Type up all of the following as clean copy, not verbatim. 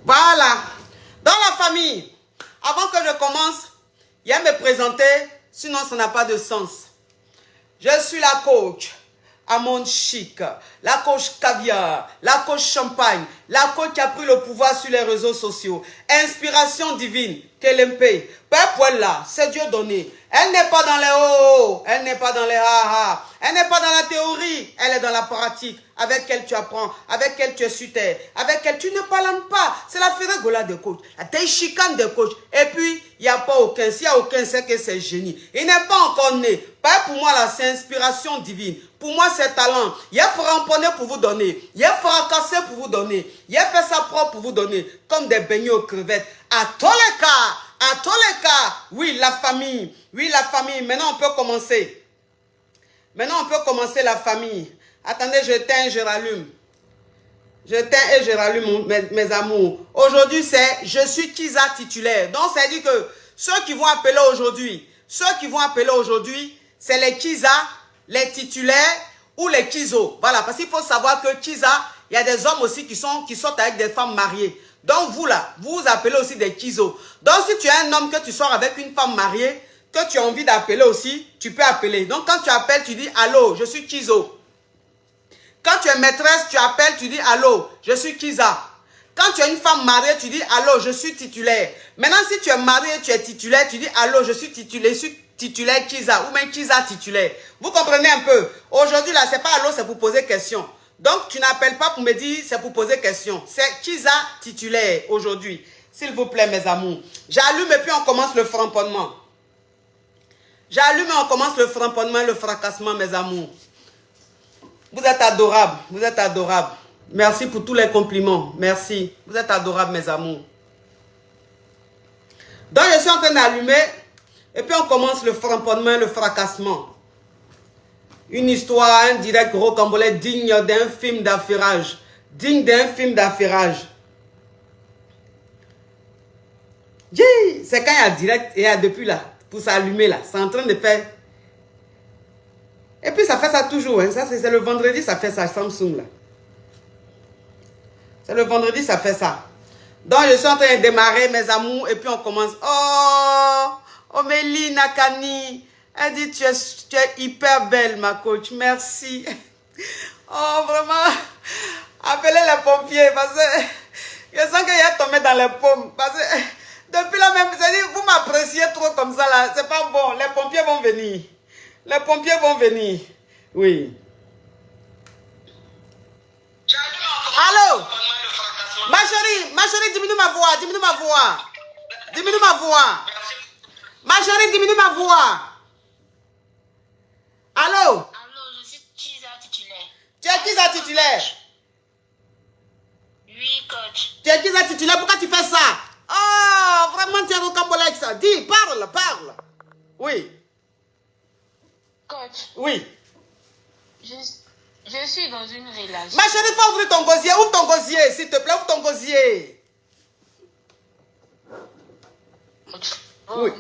Voilà. Dans la famille, avant que je commence, il y a à me présenter, sinon ça n'a pas de sens. Je suis la coach Amon Chic, la coach caviar, la coach champagne, la coach qui a pris le pouvoir sur les réseaux sociaux. Inspiration divine, Kelempe. Peuple là, c'est Dieu donné. Elle n'est pas dans les oh, elle n'est pas dans les ha-ha, elle n'est pas dans la théorie, elle est dans la pratique, avec elle tu apprends, avec elle tu es sur terre, avec elle tu ne parles pas. C'est la Ferregola de coach, la taille chicane de coach. Et puis, il n'y a pas aucun, s'il n'y a aucun, c'est que c'est génie. Il n'est pas encore né. Pas pour moi là, c'est inspiration divine. Pour moi, c'est talent. Il a framponné pour vous donner. Il a fracassé pour vous donner. Il a fait sa propre pour vous donner. Comme des beignets aux crevettes. À tous les cas, oui, la famille. Oui, la famille. Maintenant, on peut commencer. Maintenant, on peut commencer la famille. Attendez, je teins, je rallume. Je teins et je rallume mes amours. Aujourd'hui, c'est je suis Kiza titulaire. Donc, ça dit que ceux qui vont appeler aujourd'hui, c'est les Kiza, les titulaires ou les Kizo. Voilà, parce qu'il faut savoir que Kiza, il y a des hommes aussi qui sortent avec des femmes mariées. Donc, vous là, vous appelez aussi des Kizo. Donc, si tu es un homme que tu sors avec une femme mariée, que tu as envie d'appeler aussi, tu peux appeler. Donc, quand tu appelles, tu dis « Allô, je suis Kizo ». Quand tu es maîtresse, tu appelles, tu dis « Allô, je suis Kiza ». Quand tu es une femme mariée, tu dis « Allô, je suis titulaire ». Maintenant, si tu es marié et tu es titulaire, tu dis « Allô, je suis titulaire Kiza » ou même Kiza titulaire. Vous comprenez un peu? Aujourd'hui, là, c'est pas « Allô », c'est pour poser question. Donc, tu n'appelles pas pour me dire « c'est pour poser question ». C'est Kiza titulaire aujourd'hui. S'il vous plaît, mes amours. J'allume et puis on commence le framponnement. J'allume et on commence le framponnement et le fracassement, mes amours. Vous êtes adorables, vous êtes adorables. Merci pour tous les compliments. Merci. Vous êtes adorables, mes amours. Donc, je suis en train d'allumer. Et puis, on commence le framponnement et le fracassement. Une histoire, un direct rocambolais digne d'un film d'affairage. Digne d'un film d'affairage. C'est quand il y a direct, et il y a depuis là, pour s'allumer là. C'est en train de faire... Et puis, ça fait ça toujours. Hein. Ça, c'est le vendredi, ça fait ça, Samsung là. C'est le vendredi, ça fait ça. Donc, je suis en train de démarrer, mes amours, et puis on commence. Oh, Mélie Nakani. Elle dit, tu es hyper belle, ma coach. Merci. Oh, vraiment. Appelez les pompiers, parce que je sens qu'il y a tombé dans les pommes. Parce que depuis là même, c'est-à-dire, vous m'appréciez trop comme ça, là. C'est pas bon. Les pompiers vont venir. Les pompiers vont venir. Oui. Allô? Ma chérie, diminue ma voix, diminue ma voix. Diminue ma voix. Ma chérie, diminue ma voix. Allô? Allô, je suis Kiza titulaire. Tu es Kiza titulaire? Oui, coach. Tu es Kiza titulaire, pourquoi tu fais ça? Oh, vraiment, tu es rocambolesque avec ça. Dis, parle. Oui. Coach. Oui. Je suis dans une relation. Ma chérie, faut ouvrir ton gosier. Ouvre ton gosier, s'il te plaît. Ouvre ton gosier. Oui.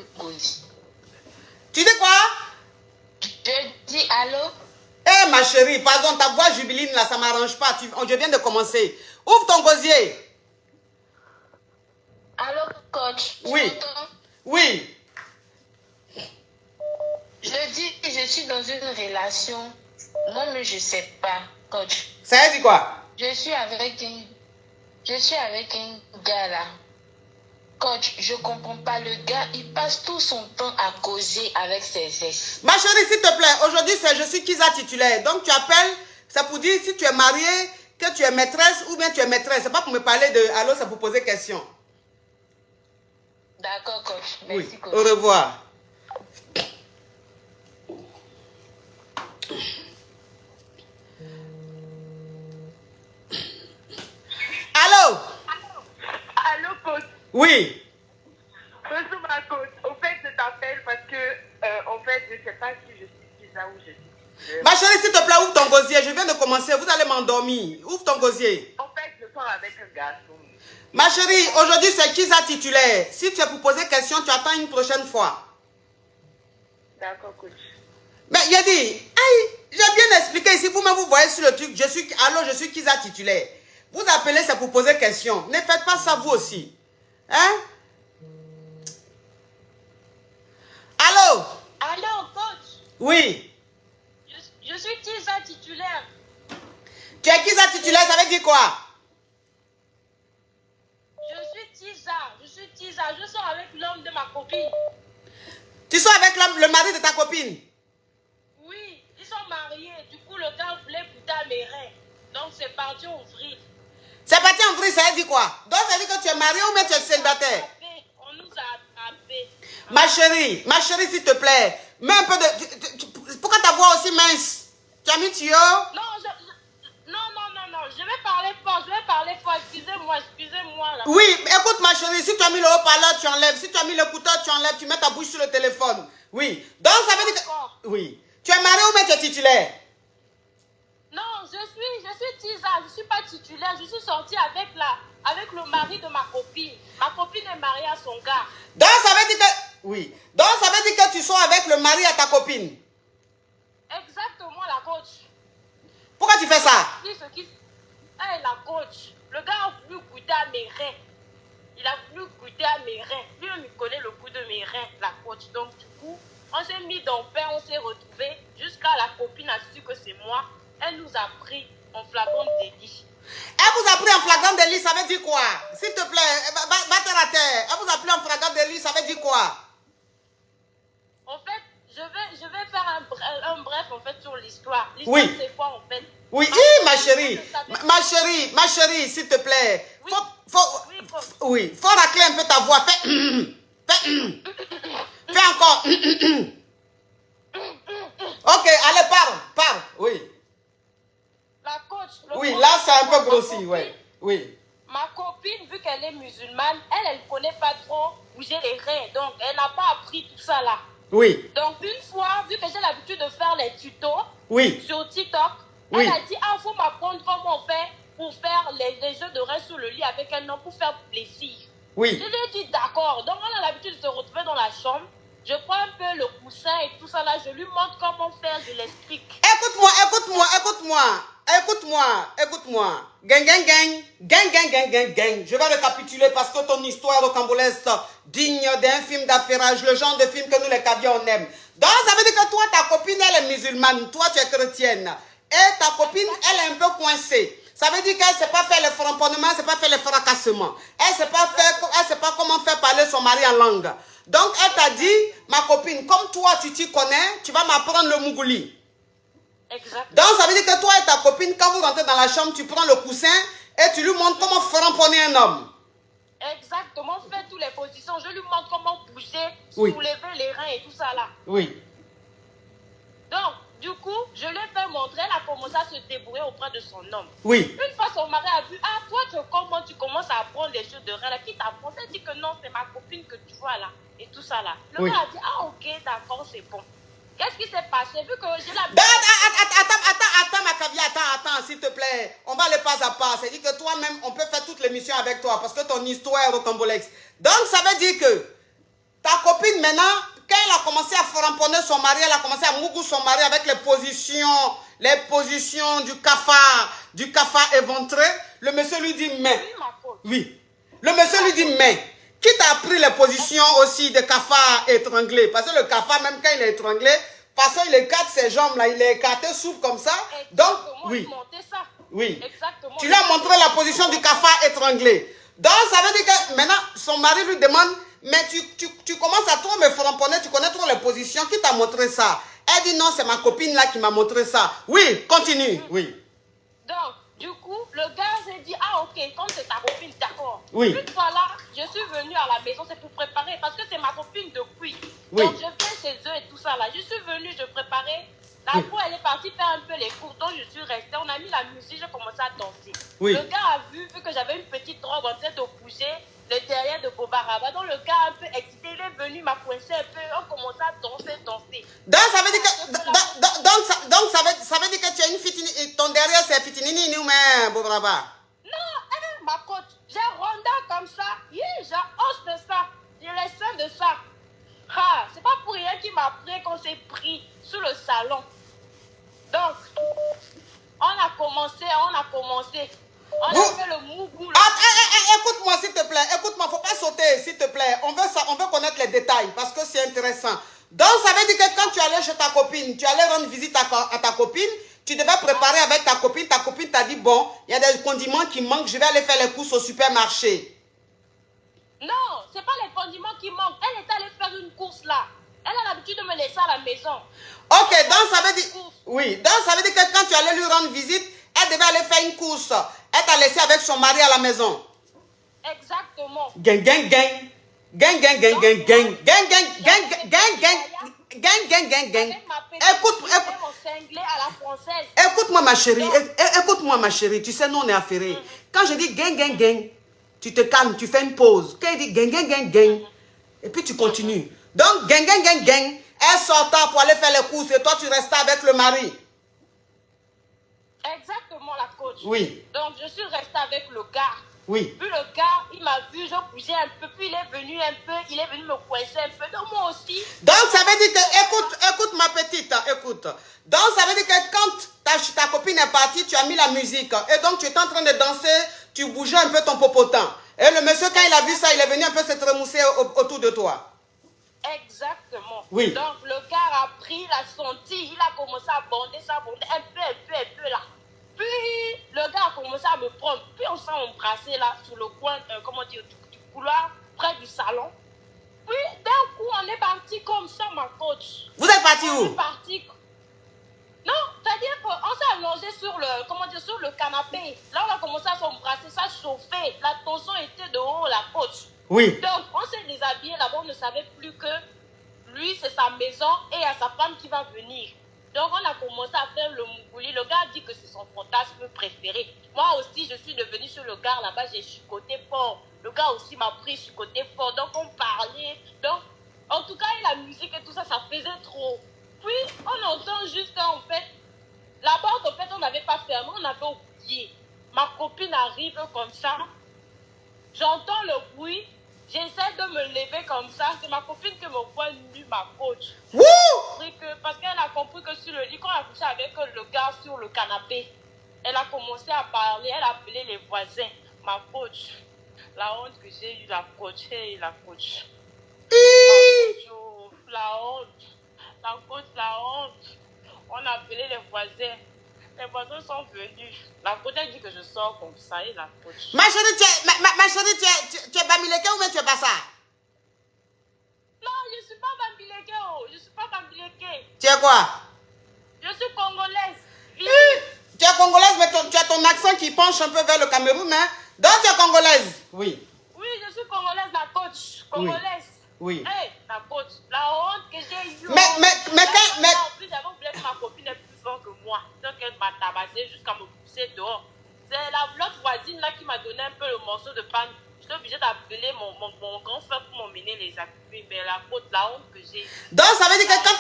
Tu dis quoi? Je dis allô? Eh, ma chérie, pardon, ta voix jubiline, là, ça ne m'arrange pas. Je viens de commencer. Ouvre ton gosier. Allô, coach? Oui. Oui. Je dis que je suis dans une relation. Moi, mais je ne sais pas, coach. Ça veut dire quoi? Je suis avec un gars là. Coach, je comprends pas. Le gars, il passe tout son temps à causer avec ses ex. Ma chérie, s'il te plaît, aujourd'hui, c'est je suis Kiza titulaire. Donc, tu appelles, c'est pour dire si tu es mariée, que tu es maîtresse ou bien tu es maîtresse. C'est pas pour me parler de allô, c'est pour poser question. D'accord, coach. Merci, Oui. coach. Au revoir. Allô? Allô, coach. Oui. Bonjour, ma coach. Au fait, je t'appelle parce que, en fait, je ne sais pas si je suis Kiza ou je suis... Ma chérie, s'il te plaît, ouvre ton gosier. Je viens de commencer. Vous allez m'endormir. Ouvre ton gosier. En fait, je sors avec un garçon. Ma chérie, aujourd'hui, c'est Kiza titulaire. Si tu es pour poser question, tu attends une prochaine fois. D'accord, coach. Mais il a dit, hey, j'ai bien expliqué ici. Vous-même, vous voyez sur le truc. Allô, je suis Kiza titulaire. Vous appelez, c'est pour poser question. Ne faites pas ça vous aussi. Hein? Allô? Allô, coach? Oui. Je suis Tisa titulaire. Tu es qui ça titulaire? Ça veut dire quoi? Je suis Tisa. Je sors avec l'homme de ma copine. Tu sors avec le mari de ta copine? Oui, ils sont mariés. Du coup, le gars voulait goûter à mes reins. Donc, c'est parti en vrille. C'est parti en vrille, ça veut dire quoi? Donc, ça veut dire que tu es marié ou bien tu es célibataire? On nous a attrapés. Ma chérie, s'il te plaît, mets un peu de... Pourquoi ta voix aussi mince? Tu as mis tuyau? Non, je vais parler fort, excusez-moi là. Oui, écoute ma chérie, si tu as mis le haut-parleur, tu enlèves. Si tu as mis l'écouteur, tu enlèves, tu mets ta bouche sur le téléphone. Oui, donc ça veut dire que... Oui. Tu es marié ou bien tu es titulaire? Non, je suis Tisa, je ne suis pas titulaire, je suis sortie avec le mari de ma copine. Ma copine est mariée à son gars. Donc ça veut dire que... Oui. Donc ça veut dire que tu sors avec le mari à ta copine. Exactement, la coach. Pourquoi tu fais ça? Hey, la coach, le gars a voulu goûter à mes reins. Il a voulu goûter à mes reins. Lui, il connaît le goût de mes reins, la coach. Donc, du coup, on s'est mis dans le pain, on s'est retrouvés. Jusqu'à la copine a su que c'est moi. Elle nous a pris en flagrant délit. Elle vous a pris en flagrant délit, ça veut dire quoi? S'il te plaît, battez la terre. Elle vous a pris en flagrant délit, ça veut dire quoi? En fait, je vais faire un bref en fait sur l'histoire. Oui. L'histoire, c'est quoi en fait? Oui, ma chérie, s'il te plaît. Oui. Faut racler un peu ta voix. Fais encore. Ok, allez, parle. Oui. La coach. Oui, là, c'est un peu grossi, oui. Ma copine, vu qu'elle est musulmane, elle ne connaît pas trop bouger les reins. Donc, elle n'a pas appris tout ça là. Oui. Donc, une fois, vu que j'ai l'habitude de faire les tutos sur TikTok, Oui. elle a dit, faut m'apprendre comment on fait pour faire les jeux de reins sur le lit avec un homme pour faire plaisir. Oui. Je lui ai dit, d'accord. Donc, on a l'habitude de se retrouver dans la chambre. Je prends un peu le coussin et tout ça là. Je lui montre comment faire, je l'explique. Écoute-moi. Gang. Je vais récapituler parce que ton histoire rocambolesque digne d'un film d'affairage, le genre de film que nous les Cadiens on aime. Donc ça veut dire que toi, ta copine, elle est musulmane, toi tu es chrétienne. Et ta copine, elle est un peu coincée. Ça veut dire qu'elle ne sait pas faire le framponnement, elle ne sait pas faire le fracassements. Elle ne sait pas comment faire parler son mari en langue. Donc elle t'a dit, ma copine, comme toi tu t'y connais, tu vas m'apprendre le mougouli. Exactement. Donc ça veut dire que toi et ta copine, quand vous rentrez dans la chambre, tu prends le coussin et tu lui montres comment framponner un homme. Exactement, on fait toutes les positions. Je lui montre comment bouger, soulever les reins et tout ça là. Oui. Donc, du coup, je lui ai fait montrer, elle a commencé à se débrouiller auprès de son homme. Oui. Une fois son mari a vu, toi, tu commences à apprendre les choses de reins là. Qui t'apprend? Elle dit que non, c'est ma copine que tu vois là. Et tout ça là. Le gars a dit, ok, d'accord, c'est bon. Qu'est-ce qui s'est passé? Vu que j'ai la... Attends, Maccabi, attends, s'il te plaît. On va aller pas à pas. C'est-à-dire que toi-même, on peut faire toute l'émission avec toi parce que ton histoire est rocambolesque. Donc, ça veut dire que ta copine, maintenant, quand elle a commencé à framponner son mari, elle a commencé à mougou son mari avec les positions du cafard éventré. Le monsieur lui dit, mais. Oui. Le monsieur lui dit, mais. Qui t'a appris les positions aussi de cafard étranglé? Parce que le cafard, même quand il est étranglé, parce qu'il écarte ses jambes là, il est écarté souple comme ça. Donc, oui. Oui. Exactement. Tu lui as montré la position du cafard étranglé. Donc, ça veut dire que maintenant, son mari lui demande, mais tu commences à trop me framponner, tu connais trop les positions, qui t'a montré ça? Elle dit non, c'est ma copine là qui m'a montré ça. Oui, continue. Oui. Donc, du coup, le gars s'est dit, ok, comme c'est ta copine, d'accord. Oui. Une fois là, je suis venue à la maison, c'est pour préparer, parce que c'est ma copine depuis. Oui. Donc, je fais ses œufs et tout ça là. Je suis venue, je préparais. La peau, elle est partie faire un peu les cours, donc je suis restée. On a mis la musique, j'ai commencé à danser. Oui. Le gars a vu que j'avais une petite robe en train de bouger, le derrière de Bobaraba. Donc, le gars un peu excité, il est venu, m'a coincé un peu, on commençait à danser. Donc, ça veut dire que, ça veut dire que tu as une fitini, ton derrière c'est fitinini ou mais Bobaraba? Non, ma coach, j'ai rondé comme ça, j'ai os de ça, j'ai les seins de ça. C'est pas pour rien qu'il m'a pris qu'on s'est pris sous le salon. Donc, on a commencé. On Vous- a fait le mougou. Écoute-moi, s'il te plaît. Écoute-moi, faut pas sauter, s'il te plaît. On veut connaître les détails parce que c'est intéressant. Donc, ça veut dire que quand tu allais chez ta copine, tu allais rendre visite à ta copine, tu devais préparer avec ta copine t'a dit, bon, il y a des condiments qui manquent, je vais aller faire les courses au supermarché. Non, c'est pas les condiments qui manquent. Elle est allée faire une course là. Elle a l'habitude de me laisser à la maison. Ok, donc ça veut dire... Oui, donc ça veut dire que quand tu allais lui rendre visite, elle devait aller faire une course. Elle t'a laissé avec son mari à la maison. Exactement. Gang, gang, gang. Gang, gang, gang, gang, gang. Gang, gang, gang, gang, gang, gang. Gang, gang, gang, gang. Avec ma petite Écoute, fille, mon cinglé à la française. écoute-moi ma chérie, écoute-moi ma chérie, tu sais, nous on est affairés. Quand je dis gang, gang, gang, tu te calmes, tu fais une pause. Quand il dit gang, gang, gang, gang, et puis tu continues. Donc, gang, gang, gang, gang, elle sortait pour aller faire les courses et toi tu restais avec le mari. Exactement, la coach. Oui. Donc, je suis restée avec le gars. Oui. Puis le gars, il m'a vu, je bougeais un peu, puis il est venu un peu, il est venu me coincer un peu. Donc, moi aussi. Donc, ça veut dire que, écoute ma petite, écoute. Donc, ça veut dire que quand ta copine est partie, tu as mis la musique. Et donc, tu étais en train de danser, tu bougeais un peu ton popotin. Et le monsieur, quand il a vu ça, il est venu un peu se tremousser autour de toi. Exactement. Oui. Donc, le gars a pris, il a senti, il a commencé à bonder, un peu là. Puis, le gars a commencé à me prendre. Puis, on s'est embrassé là, sur le coin, du couloir, près du salon. Puis, d'un coup, on est parti comme ça, ma coach. Vous êtes parti On où? est parti. Non, c'est-à-dire qu'on s'est allongé sur le canapé. Là, on a commencé à s'embrasser, ça chauffait. La tension était dehors, la coach. Oui. Donc, on s'est déshabillé là-bas, on ne savait plus que lui, c'est sa maison et il y a sa femme qui va venir. Donc, on a commencé à faire le mougouli. Le gars dit que c'est son fantasme préféré. Moi aussi, je suis devenue sur le gars là-bas, j'ai chicoté fort. Le gars aussi m'a pris chicoté fort. Donc, on parlait. Donc, en tout cas, et la musique et tout ça, ça faisait trop. Puis, on entend juste en fait, la porte, en fait, on n'avait pas fermé, on avait oublié. Ma copine arrive comme ça. J'entends le bruit. J'essaie de me lever comme ça. C'est ma copine qui me voit nue, ma coach. Wouh! Parce qu'elle a compris que sur le lit, quand on a couché avec le gars sur le canapé, elle a commencé à parler. Elle a appelé les voisins. Ma coach. La honte que j'ai eue, la coach. Hey, la coach. La coach, oh, la honte. La coach, la honte. On a appelé les voisins. Les voisins sont venus. La coach a dit que je sors comme ça et la coach. Ma chérie, tu es Bamileke ou bien tu es Bassa? Non, je ne suis pas Bambileke. Oh. Je ne suis pas Bambileke. Tu es quoi? Je suis congolaise. Tu es congolaise, mais tu as ton accent qui penche un peu vers le Cameroun, hein? Donc tu es congolaise? Oui. Oui, je suis congolaise, la coach. Congolaise. Oui. Hey, la coach, la honte que j'ai eue. Mais En plus, j'avais oublié que ma copine est plus forte que moi. Donc, elle m'a tabassé jusqu'à me pousser dehors. C'est l'autre voisine là qui m'a donné un peu le morceau de pain. J'étais obligée d'appeler mon grand frère pour m'emmener les appuyer. Mais la côte, la honte que j'ai. Donc ça veut dire que quand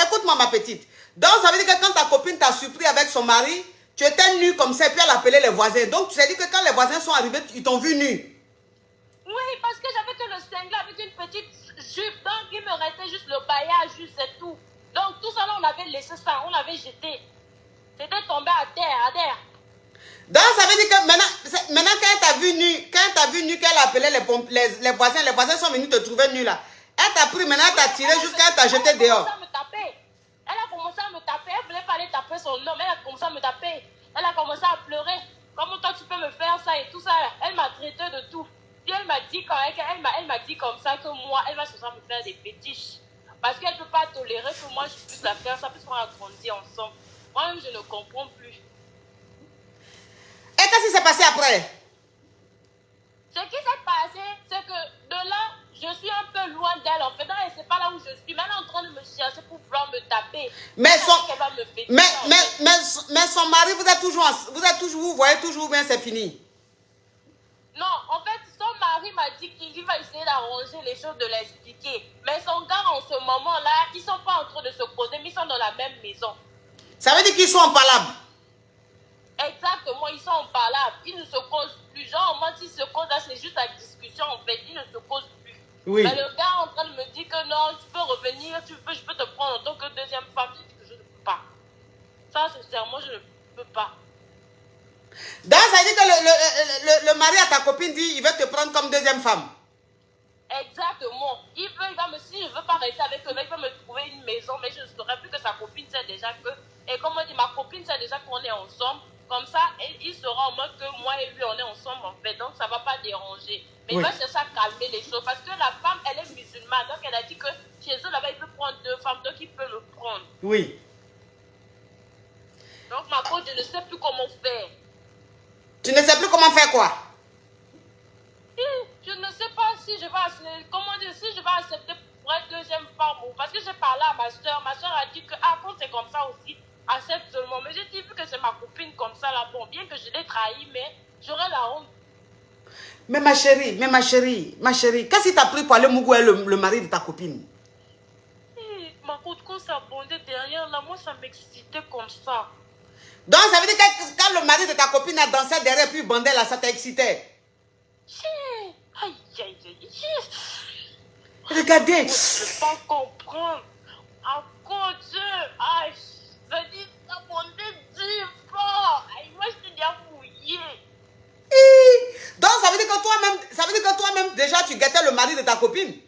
écoute-moi ma petite. Donc ça veut dire que quand ta copine t'a surpris avec son mari, tu étais nue comme ça et puis elle appelait les voisins. Donc tu t'es dit que quand les voisins sont arrivés, ils t'ont vu nue. Oui, parce que j'avais que le cinglé avec une petite jupe. Donc il me restait juste le baillage, juste c'est tout. Donc tout ça là, on avait laissé ça, on avait jeté. C'était tombé à terre. Donc ça veut dire que maintenant quand elle t'a vu nue, qu'elle appelait les voisins sont venus te trouver nue là. Elle t'a pris, maintenant elle t'a tiré jusqu'à elle t'a jeté dehors. Elle a commencé à me taper. Elle voulait pas aller taper son homme. Elle a commencé à me taper. Elle a commencé à pleurer. Comment toi tu peux me faire ça et tout ça? Elle m'a traité de tout. Puis elle m'a dit elle m'a dit comme ça que moi, elle va se faire me faire des fétiches. Parce qu'elle ne peut pas tolérer que moi je puisse la faire ça puisqu'on a grandi ensemble. Moi-même je ne comprends plus. Et qu'est-ce qui s'est passé après? Ce qui s'est passé, c'est que de là, je suis un peu loin d'elle. En fait, elle ne sait pas là où je suis. Mais elle est en train de me chercher pour vouloir me taper. Mais mais son mari, vous voyez toujours bien, c'est fini. Non, en fait, son mari m'a dit qu'il va essayer d'arranger les choses, de l'expliquer. Mais son gars, en ce moment-là, ils ne sont pas en train de se poser, mais ils sont dans la même maison. Ça veut dire qu'ils sont en palabre. Exactement, ils sont en palabre. Ils ne se causent plus. Genre, moi, s'ils se causent là, c'est juste la discussion, en fait. Ils ne se causent plus. Oui. Mais le gars est en train de me dire que non, tu peux revenir, je peux te prendre en tant que deuxième femme. Je dis que je ne peux pas. Ça, sincèrement, je ne peux pas. Donc, ça veut dire que le mari à ta copine dit il veut te prendre comme deuxième femme. Exactement. Il va me, si je ne veux pas rester avec eux, il va me trouver une maison, mais je ne saurais plus que sa copine sait déjà que. Et comme on dit, ma copine sait déjà qu'on est ensemble. Comme ça, il saura au moins que moi et lui, on est ensemble en fait. Donc, ça ne va pas déranger. Mais il va chercher à calmer les choses. Parce que la femme, elle est musulmane. Donc, elle a dit que chez eux, là-bas, il peut prendre 2 femmes. Donc, il peut me prendre. Oui. Donc, ma coach, je ne sais plus comment faire. Tu ne sais plus comment faire quoi? Je ne sais pas si je vais, comment dire, si je vais accepter pour être deuxième femme. Parce que j'ai parlé à ma soeur. Ma soeur a dit que, quand c'est comme ça aussi, accepte seulement. Mais j'ai dit, vu que c'est ma copine comme ça, là, bon, bien que je l'ai trahi, mais j'aurais la honte. Mais ma chérie, qu'est-ce qui t'a pris pour aller mougouer le mari de ta copine? Ma coach, quand ça bondait derrière, là, moi, ça m'excitait comme ça. Donc, ça veut dire que quand le mari de ta copine a dansé derrière, puis bandait là, ça t'a excité? Aïe, aïe, aïe. Regardez. Je ne peux pas comprendre. À cause aïe, ça dit, ça bondait 10 fois. Aïe, moi, je t'ai déjà mouillé. Donc, ça veut dire que toi-même, déjà, tu guettais le mari de ta copine?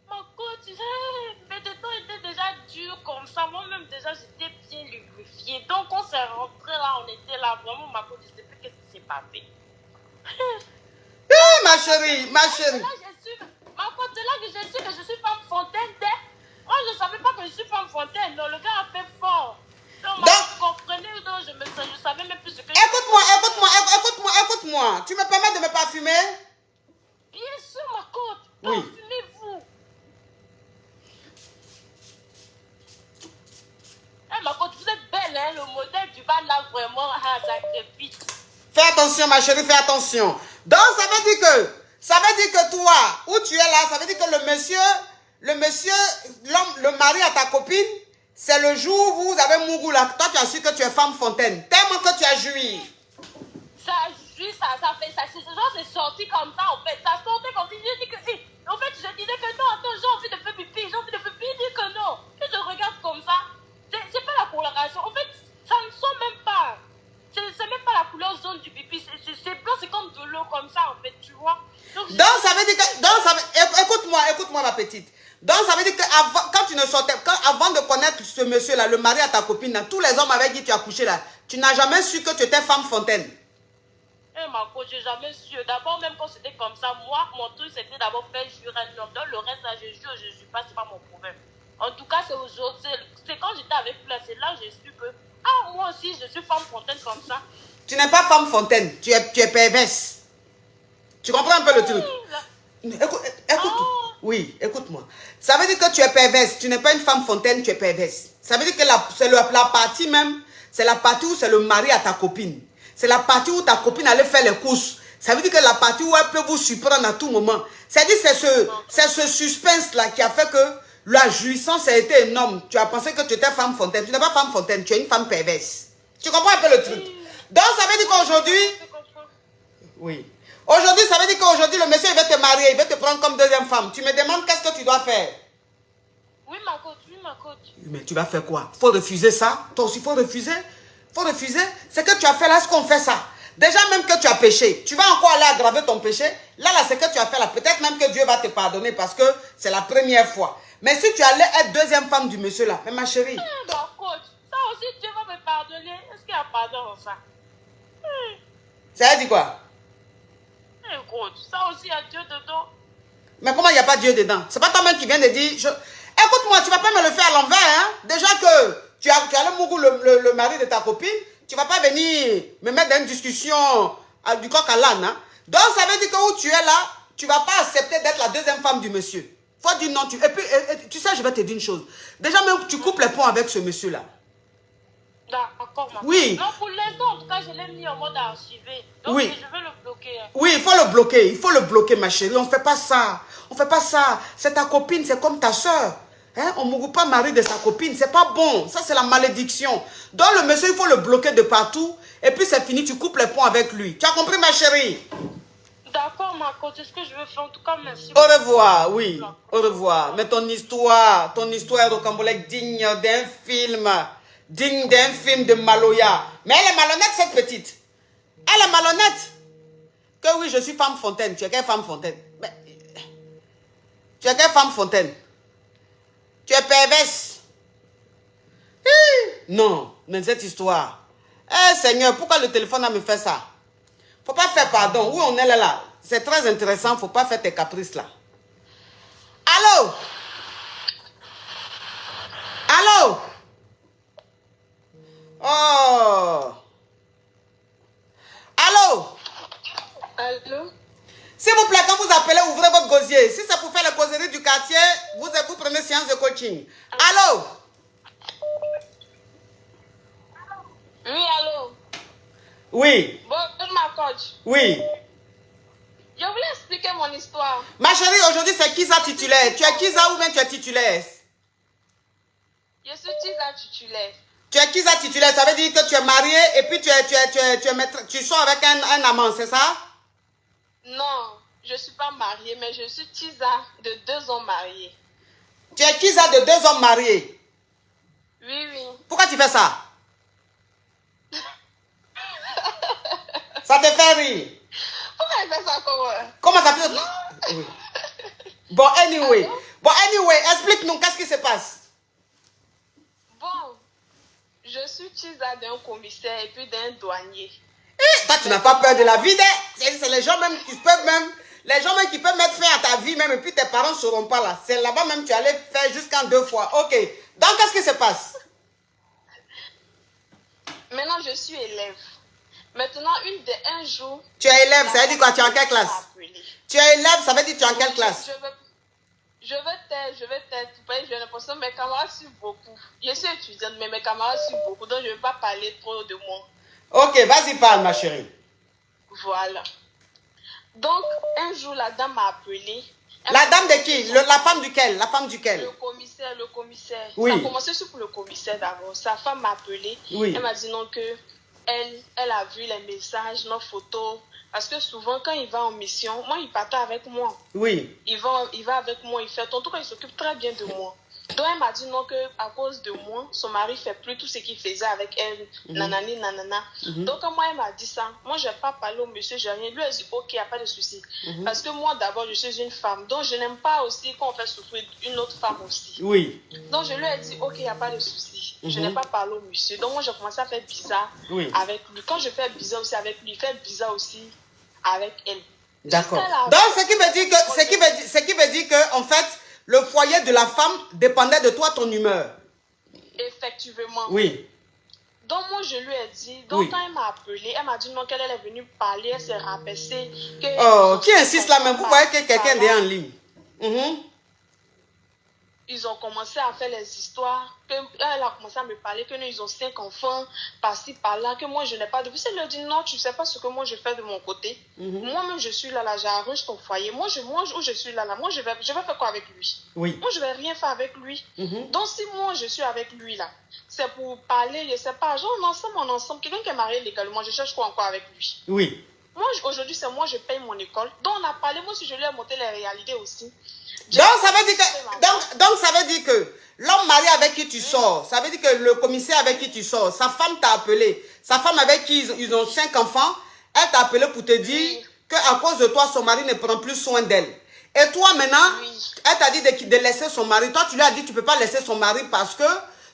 Ma coach, mes tétons étaient déjà durs comme ça. Moi-même, déjà, j'étais bien lubrifiée. Donc, on s'est rentré là, on était là. Vraiment, ma coach, je ne sais plus qu'est-ce qui s'est passé. Ma chérie. Ma coach, c'est là que j'ai su que je suis femme fontaine. Moi, je ne savais pas que je suis femme fontaine. Non, le gars a fait fort. Donc, vous comprenez, donc, je ne savais même plus ce que Écoute-moi. Tu me permets de me parfumer? Bien sûr, ma coach. Oui. Parfumez-vous. Ma coach, vous êtes belle, hein. Le modèle du bas, là, vraiment, ça crépite. Fais attention, ma chérie, fais attention. Donc, ça veut dire que toi, où tu es là, ça veut dire que le mari à ta copine, c'est le jour où vous avez mougou là. Toi, tu as su que tu es femme fontaine. Tellement que tu as joui. Ça joui, ça fait ça. C'est sorti comme ça, en fait. Ça sortait comme ça. Je dis que, en fait, je disais que non, attends, j'ai envie de faire pipi. Il dit que non. Et je regarde comme ça. C'est pas la coloration. En fait, ça ne sent même pas. C'est même pas la couleur jaune du pipi. C'est blanc, c'est comme de l'eau comme ça, en fait, tu vois. Donc, ça veut dire que... Écoute-moi, ma petite. Donc, ça veut dire que quand tu ne sortais... Avant de connaître ce monsieur-là, le mari à ta copine, là, tous les hommes avaient dit que tu as couché là. Tu n'as jamais su que tu étais femme fontaine. Ma coach, j'ai jamais su. D'abord, même quand c'était comme ça, moi, mon truc, c'était d'abord faire jurer un homme. Dans le reste, là, je jure, je ne suis pas, c'est pas mon problème. En tout cas, c'est aujourd'hui. C'est quand j'étais avec lui, c'est là que j'ai su que, moi aussi, je suis femme fontaine comme ça. Tu n'es pas femme fontaine, tu es perverse. Tu comprends un peu le truc? Écoute. Oui, écoute-moi. Ça veut dire que tu es perverse. Tu n'es pas une femme fontaine, tu es perverse. Ça veut dire que c'est la partie même, c'est la partie où c'est le mari à ta copine. C'est la partie où ta copine allait faire les courses. Ça veut dire que la partie où elle peut vous surprendre à tout moment. C'est-à-dire c'est ce suspense-là qui a fait que la jouissance a été énorme. Tu as pensé que tu étais femme fontaine. Tu n'es pas femme fontaine, tu es une femme perverse. Tu comprends un peu le truc? Donc ça veut dire qu'aujourd'hui... Oui. Aujourd'hui, ça veut dire qu'aujourd'hui, le monsieur, il veut te marier, il veut te prendre comme deuxième femme. Tu me demandes qu'est-ce que tu dois faire? Oui, ma coach. Mais tu vas faire quoi? Faut refuser ça? Toi aussi, faut refuser? Faut refuser? C'est que tu as fait là, est-ce qu'on fait ça? Déjà, même que tu as péché, tu vas encore aller aggraver ton péché. Là, c'est que tu as fait là. Peut-être même que Dieu va te pardonner parce que c'est la première fois. Mais si tu allais être deuxième femme du monsieur là, mais ma chérie. Ma coach, ça aussi, Dieu va me pardonner. Est-ce qu'il y a pardon dans ça? Ça veut dire quoi? Coach, ça aussi, il y a Dieu dedans. Mais comment il n'y a pas Dieu dedans? C'est pas toi-même qui viens de dire... Écoute-moi, tu ne vas pas me le faire à l'envers. Hein? Déjà que tu as le mougou, le mari de ta copine, tu ne vas pas venir me mettre dans une discussion du coq à l'âne. Hein? Donc, ça veut dire que où tu es là, tu ne vas pas accepter d'être la deuxième femme du monsieur. Faut dire non. Et puis, tu sais, je vais te dire une chose. Déjà, même tu coupes les ponts avec ce monsieur-là. D'accord, ma oui. Non, pour l'instant, en tout cas, je l'ai mis en mode archivé. Donc, oui. Je vais le bloquer. Oui, il faut le bloquer. Il faut le bloquer, ma chérie. On ne fait pas ça. On ne fait pas ça. C'est ta copine, c'est comme ta soeur. Hein? On ne mourra pas mari de sa copine. C'est pas bon. Ça, c'est la malédiction. Donc, le monsieur, il faut le bloquer de partout. Et puis, c'est fini. Tu coupes les ponts avec lui. Tu as compris, ma chérie? D'accord, ma coach. C'est ce que je veux faire. En tout cas, merci. Au revoir, oui. Au revoir. Mais ton histoire rocambolesque digne d'un film. Digne d'un film de Maloya. Mais elle est malhonnête, cette petite. Elle est malhonnête. Que oui, je suis femme fontaine. Tu es quelle femme fontaine? Mais, tu es quelle femme fontaine? Tu es perverse. Non, mais cette histoire. Eh Seigneur, pourquoi le téléphone a me fait ça? Faut pas faire pardon. Où on est là? C'est très intéressant. Faut pas faire tes caprices là. Allô? Allô? Oh. Allô? Allô? S'il vous plaît, quand vous appelez, ouvrez votre gosier. Si c'est pour faire la causerie du quartier, vous prenez séance de coaching. Allô? Oui, allô? Oui. Bonjour, ma coach. Oui. Je voulais expliquer mon histoire. Ma chérie, aujourd'hui, c'est Kisa titulaire. Tu es Kisa ou bien tu es titulaire? Je suis Tisa titulaire. Tu es Kisa titulaire, ça veut dire que tu es marié et puis tu sors avec un amant, c'est ça? Non, je ne suis pas mariée, mais je suis Tisa de 2 hommes mariés. Tu es Kisa de 2 hommes mariés? Oui, oui. Pourquoi tu fais ça? Ça te fait rire? Pourquoi elle fait ça comme moi? Comment ça fait? Oui. Bon, anyway, explique-nous, qu'est-ce qui se passe? Bon, je suis Tisa d'un commissaire et puis d'un douanier. Toi, tu n'as pas peur de la vie, c'est les gens même qui peuvent mettre fin à ta vie même et puis tes parents ne seront pas là. C'est là-bas même tu allais faire jusqu'en 2 fois. Ok. Donc, qu'est-ce qui se passe? Maintenant, je suis élève. Maintenant, un jour... Tu es élève, ça veut dire quoi? Tu es en quelle classe? Tu es élève, ça veut dire tu es en quelle classe? Je veux taire. Vous voyez, j'ai l'impression que mes camarades suivent beaucoup. Je suis étudiante, mais mes camarades suivent beaucoup, donc je ne vais pas parler trop de moi. Ok, vas-y, parle, ma chérie. Voilà. Donc, un jour, la dame m'a appelé. La dame de qui? La femme duquel? La femme duquel? Le commissaire. Oui. Ça a commencé sur le commissaire d'abord. Sa femme m'a appelé. Oui. Elle m'a dit non que elle a vu les messages, nos photos. Parce que souvent, quand il va en mission, moi, il partait avec moi. Oui. Il va avec moi, il fait ton tour, il s'occupe très bien de moi. Donc, elle m'a dit non, qu'à cause de moi, son mari ne fait plus tout ce qu'il faisait avec elle, nanani, nanana. Donc, quand moi, elle m'a dit ça, moi, je n'ai pas parlé au monsieur, je rien. Lui, elle dit, ok, il n'y a pas de souci. Parce que moi, d'abord, je suis une femme. Donc, je n'aime pas aussi qu'on fait souffrir une autre femme aussi. Oui. Donc, je lui ai dit, ok, il n'y a pas de souci. Je n'ai pas parlé au monsieur. Donc, moi, j'ai commencé à faire bizarre avec lui. Quand je fais bizarre aussi avec lui, il fait bizarre aussi avec elle. D'accord. Donc, ce qui veut dire que, en fait, le foyer de la femme dépendait de toi, ton humeur. Effectivement. Oui. Donc, moi, je lui ai dit, donc quand elle m'a appelé, elle m'a dit non, qu'elle est venue parler, elle s'est rabaissée. Oh, qui insiste là même? Vous voyez que quelqu'un est en ligne. Ils ont commencé à faire les histoires. Elle a commencé à me parler que nous, ils ont 5 enfants, par-ci, par-là, que moi, je n'ai pas de... Puis elle lui a dit, non, tu ne sais pas ce que moi, je fais de mon côté. Moi-même, je suis là, j'arrange ton foyer. Moi, où je suis là, moi, je vais faire quoi avec lui? Oui. Moi, je ne vais rien faire avec lui. Donc, si moi, je suis avec lui, là, c'est pour parler, je ne sais pas, genre, on ensemble. Quelqu'un qui est marié légalement, je cherche quoi encore avec lui? Oui. Moi, aujourd'hui, c'est moi, je paye mon école. Donc, on a parlé, moi, si je lui ai montré les réalités aussi. Donc, ça veut dire que l'homme marié avec qui tu sors, ça veut dire que le commissaire avec qui tu sors, sa femme t'a appelé, sa femme avec qui ils ont 5 enfants, elle t'a appelé pour te dire qu'à cause de toi, son mari ne prend plus soin d'elle. Et toi, maintenant, elle t'a dit de laisser son mari. Toi, tu lui as dit que tu ne peux pas laisser son mari parce que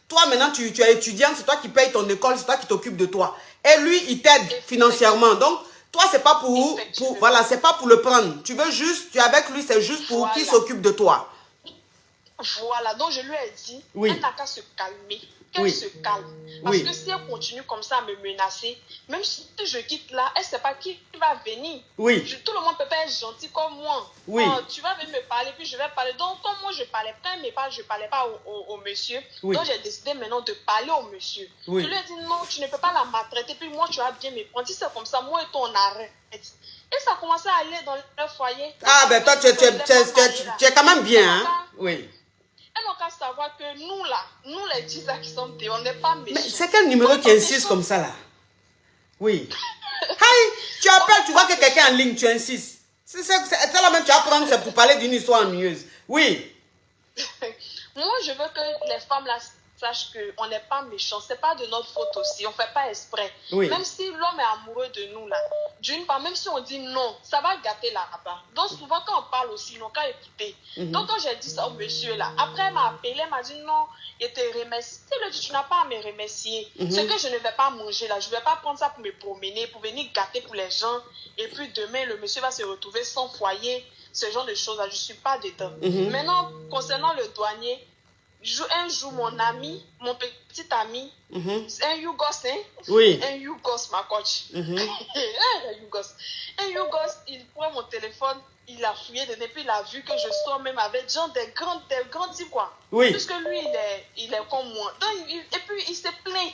toi, maintenant, tu es étudiante, c'est toi qui payes ton école, c'est toi qui t'occupes de toi. Et lui, il t'aide financièrement. Donc, toi, c'est pas voilà, c'est pas pour le prendre. Tu veux juste, tu es avec lui, c'est juste pour qu'il s'occupe de toi. Voilà, donc je lui ai dit, elle n'a qu'à se calmer, qu'elle se calme. Parce que si elle continue comme ça à me menacer, même si je quitte là, elle ne sait pas qui va venir. Tout le monde peut pas être gentil comme moi. Tu vas venir me parler, puis je vais parler. Donc, comme moi, je parlais pas, mais je ne parlais pas au monsieur. Donc, j'ai décidé maintenant de parler au monsieur. Je lui ai dit, non, tu ne peux pas la maltraiter, puis moi, tu vas bien me prendre. Si c'est comme ça, moi et toi, on arrête. Et ça a commencé à aller dans leur foyer. Ah, ben toi, tu es quand même bien, hein? Oui. Elles n'ont qu'à savoir que nous, là, nous les 10 là qui sommes on n'est pas méchants. Mais c'est quel numéro qui insiste comme ça, là? Oui. Hi, tu appelles, tu vois que quelqu'un est en ligne, tu insistes. C'est là même, tu vas prendre, c'est pour parler d'une histoire ennuyeuse. Oui. Moi, je veux que les femmes, là, sache qu'on n'est pas méchant. C'est pas de notre faute aussi. On fait pas exprès. Oui. Même si l'homme est amoureux de nous, là, d'une part, même si on dit non, ça va gâter là-bas. Donc, souvent, quand on parle aussi, ils n'ont qu'à écouter. Donc, quand j'ai dit ça au monsieur, là, après, elle m'a appelé, elle m'a dit non, il te remercie. Il a dit, tu n'as pas à me remercier. Ce que je ne vais pas manger, là, je ne vais pas prendre ça pour me promener, pour venir gâter pour les gens. Et puis, demain, le monsieur va se retrouver sans foyer. Ce genre de choses-là, je ne suis pas dedans. Maintenant, concernant le douanier, un jour, mon ami, mon petit ami, c'est un Yougos, hein? Oui. Un Yougos, ma coach. Un Yougos. Un Yougos, il prend mon téléphone, il a fouillé dedans, puis il a vu que je sors même avec genre des grands types, quoi. Oui. Puisque lui, il est comme moi. Donc, et puis, il se plaint.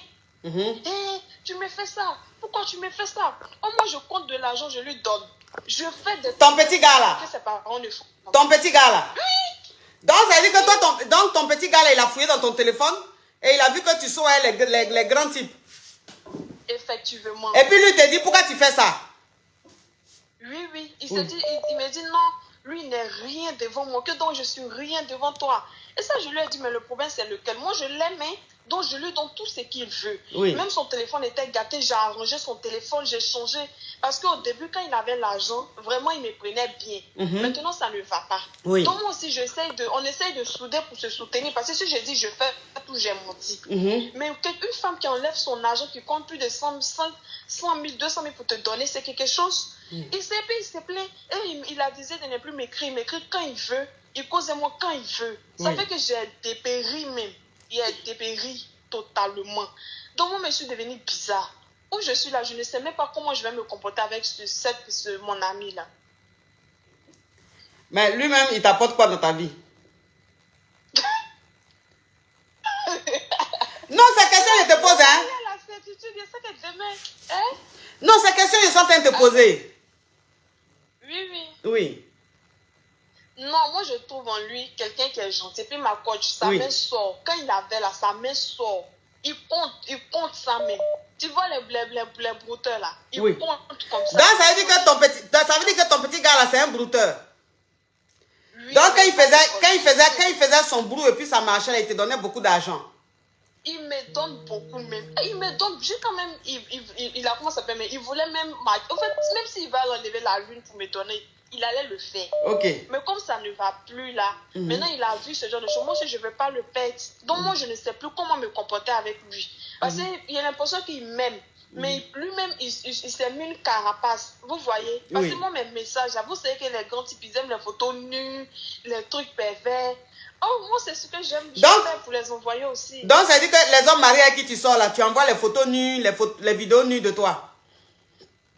Tu me fais ça. Pourquoi tu me fais ça? Oh, moi, je compte de l'argent, je lui donne. Je fais des... Ton petit gars, là. Que ses parents ne font pas. Ton petit gars, là. Oui. Donc, ça veut dire que toi, ton petit gars, là, il a fouillé dans ton téléphone et il a vu que tu sors les grands types. Effectivement. Et puis, lui, te dit, pourquoi tu fais ça? Oui. Il me dit non, lui, il n'est rien devant moi, que donc je suis rien devant toi. Et ça, je lui ai dit, mais le problème, c'est lequel? Moi, je l'aime, hein, donc je lui donne tout ce qu'il veut. Oui. Même son téléphone était gâté, j'ai arrangé son téléphone, j'ai changé. Parce qu'au début, quand il avait l'argent, vraiment, il me prenait bien. Maintenant, ça ne va pas. Oui. Donc, moi aussi, on essaye de souder pour se soutenir. Parce que si je dis, je fais tout, j'ai menti. Mais une femme qui enlève son argent, qui compte plus de 100 000, 200 000 pour te donner, c'est quelque chose. Il se plaint. Et il a décidé de ne plus m'écrire. Il m'écrit quand il veut. Il cause de moi quand il veut. Ça fait que j'ai dépéri même. Il a dépéri totalement. Donc, moi, je suis devenue bizarre. Où je suis là, je ne sais même pas comment je vais me comporter avec mon ami là. Mais lui-même, il t'apporte quoi dans ta vie? Non, c'est question que je te pose, hein? Il y a la certitude, il sait que demain, hein? Non, c'est question que je suis en train de te poser. Oui. Non, moi je trouve en lui quelqu'un qui est gentil. Puis ma coach, sa main sort. Quand il avait là, sa main sort. Il compte sa main. Tu vois les brouteurs là? Il compte comme ça. Donc ça veut dire que ton petit gars là, c'est un brouteur. Oui, donc quand il faisait son boulot et puis ça marchait, là, il te donnait beaucoup d'argent. Il me donne beaucoup même. Il me donne, j'ai quand même, il a comment ça s'appelle, mais il voulait même, en fait, même s'il va enlever la lune pour me donner, il allait le faire. Ok. Mais comme ça ne va plus là, maintenant il a vu ce genre de choses. Moi, je ne veux pas le perdre. Donc moi, je ne sais plus comment me comporter avec lui. Parce qu'il a l'impression qu'il m'aime. Mais lui-même, il s'est mis une carapace. Vous voyez? Parce que moi, mes messages, vous savez que les grands types, ils aiment les photos nues, les trucs pervers. Oh, moi, c'est ce que j'aime faire pour les envoyer aussi. Donc, ça veut dire que les hommes mariés à qui tu sors là, tu envoies les photos nues, les vidéos nues de toi.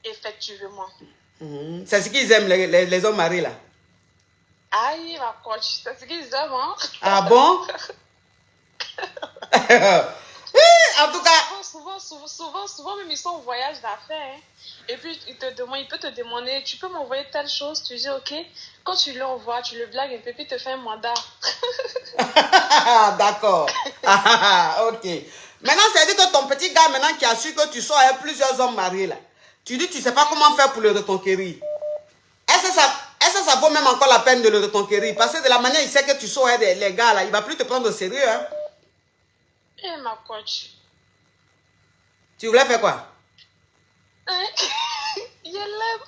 Effectivement. C'est ce qu'ils aiment, les hommes mariés là. Aïe, ma coach, c'est ce qu'ils aiment, hein? Ah bon? En tout cas. Souvent, même ils sont en voyage d'affaires. Hein. Et puis, il peut te demander, tu peux m'envoyer telle chose? Tu dis, ok. Quand tu l'envoies, tu le blagues un peu, puis il te fait un mandat. D'accord. Ok. Maintenant, ça veut dire que ton petit gars, maintenant, qui a su que tu sors avec plusieurs hommes mariés, là, tu dis, tu ne sais pas comment faire pour le reconquérir. Est-ce que ça vaut même encore la peine de le reconquérir? Parce que de la manière, il sait que tu sors avec les gars, là, il ne va plus te prendre au sérieux, hein? Eh, ma coach. Tu voulais faire quoi? Hein? Je l'aime.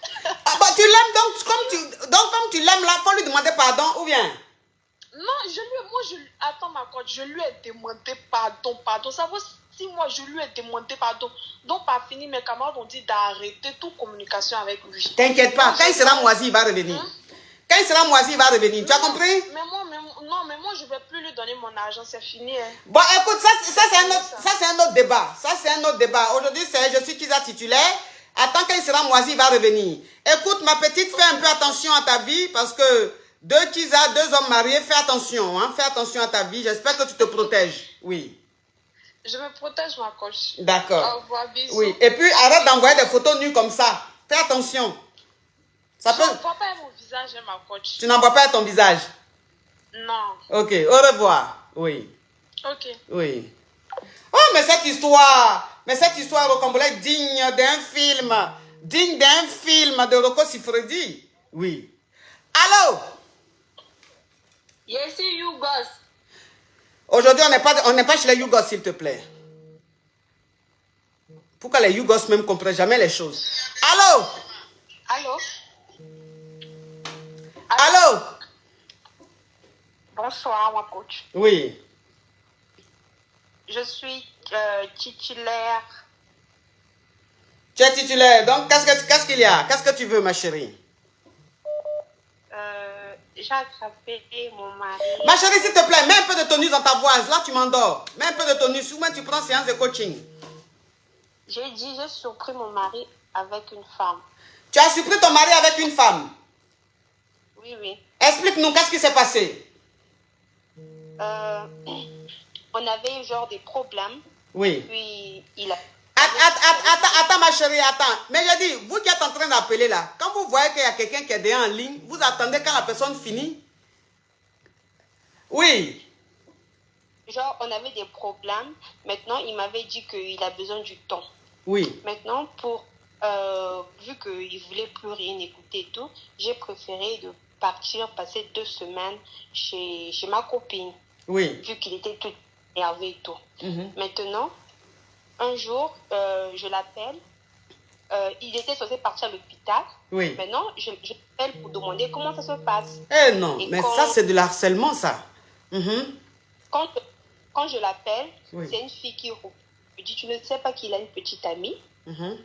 Ah bah tu l'aimes, donc comme tu l'aimes là, il faut lui demander pardon ou bien? Non, attends ma coach, je lui ai demandé pardon. Ça vaut 6 mois, je lui ai demandé pardon. Donc par fini, mes camarades ont dit d'arrêter toute communication avec lui. T'inquiète pas, quand il sera moisi, il va revenir. Quand il sera moisi, il va revenir. Tu as compris? Mais moi, je ne vais plus lui donner mon argent, c'est fini. Hein. Bon, écoute, ça c'est un autre débat. Ça, c'est un autre débat. Aujourd'hui, je suis Kiza titulaire. Attends, quand il sera moisi, il va revenir. Écoute, ma petite, fais un peu attention à ta vie parce que 2 Kiza, 2 hommes mariés, fais attention. Hein, fais attention à ta vie. J'espère que tu te protèges. Oui. Je me protège, ma coach. D'accord. Au revoir, bisous. Oui. Et puis, arrête d'envoyer des photos nues comme ça. Fais attention. Je n'envoie pas mon visage, hein, ma coach. Tu n'envoies pas ton visage? Non. Ok, au revoir. Oui. Ok. Oui. Oh, mais cette histoire rocambolesque digne d'un film de Rocco Siffredi. Oui. Allô? Yes, you boss. Aujourd'hui, on n'est pas chez les Yougos, s'il te plaît. Pourquoi les Yougos même comprennent jamais les choses? Allô? Allô? Allô? Bonsoir, mon coach. Oui. Je suis titulaire. Tu es titulaire, donc qu'est-ce qu'il y a? Qu'est-ce que tu veux, ma chérie? J'ai attrapé mon mari. Ma chérie, s'il te plaît, mets un peu de tonus dans ta voix. Là, tu m'endors. Mets un peu de tonus. Ou même tu prends séance de coaching. J'ai dit, j'ai surpris mon mari avec une femme. Tu as surpris ton mari avec une femme? Oui, oui. Explique-nous, qu'est-ce qui s'est passé? On avait eu genre des problèmes. Oui. Puis il a... Attends, ma chérie, attends. Mais j'ai dit, vous qui êtes en train d'appeler là, quand vous voyez qu'il y a quelqu'un qui est déjà en ligne, vous attendez quand la personne finit? Oui. Genre, on avait des problèmes. Maintenant, il m'avait dit qu'il a besoin du temps. Oui. Maintenant, vu qu'il ne voulait plus rien écouter et tout, j'ai préféré de partir, passer 2 semaines chez ma copine. Oui. Vu qu'il était tout énervé et tout. Mm-hmm. Maintenant, un jour, je l'appelle. Il était censé partir à l'hôpital. Oui. Maintenant, je l'appelle pour demander comment ça se passe. Eh non, Et mais ça, c'est de l'harcèlement, ça. Mm-hmm. Quand je l'appelle, Oui. c'est une fille qui me dit, tu ne sais pas qu'il a une petite amie. Mm-hmm.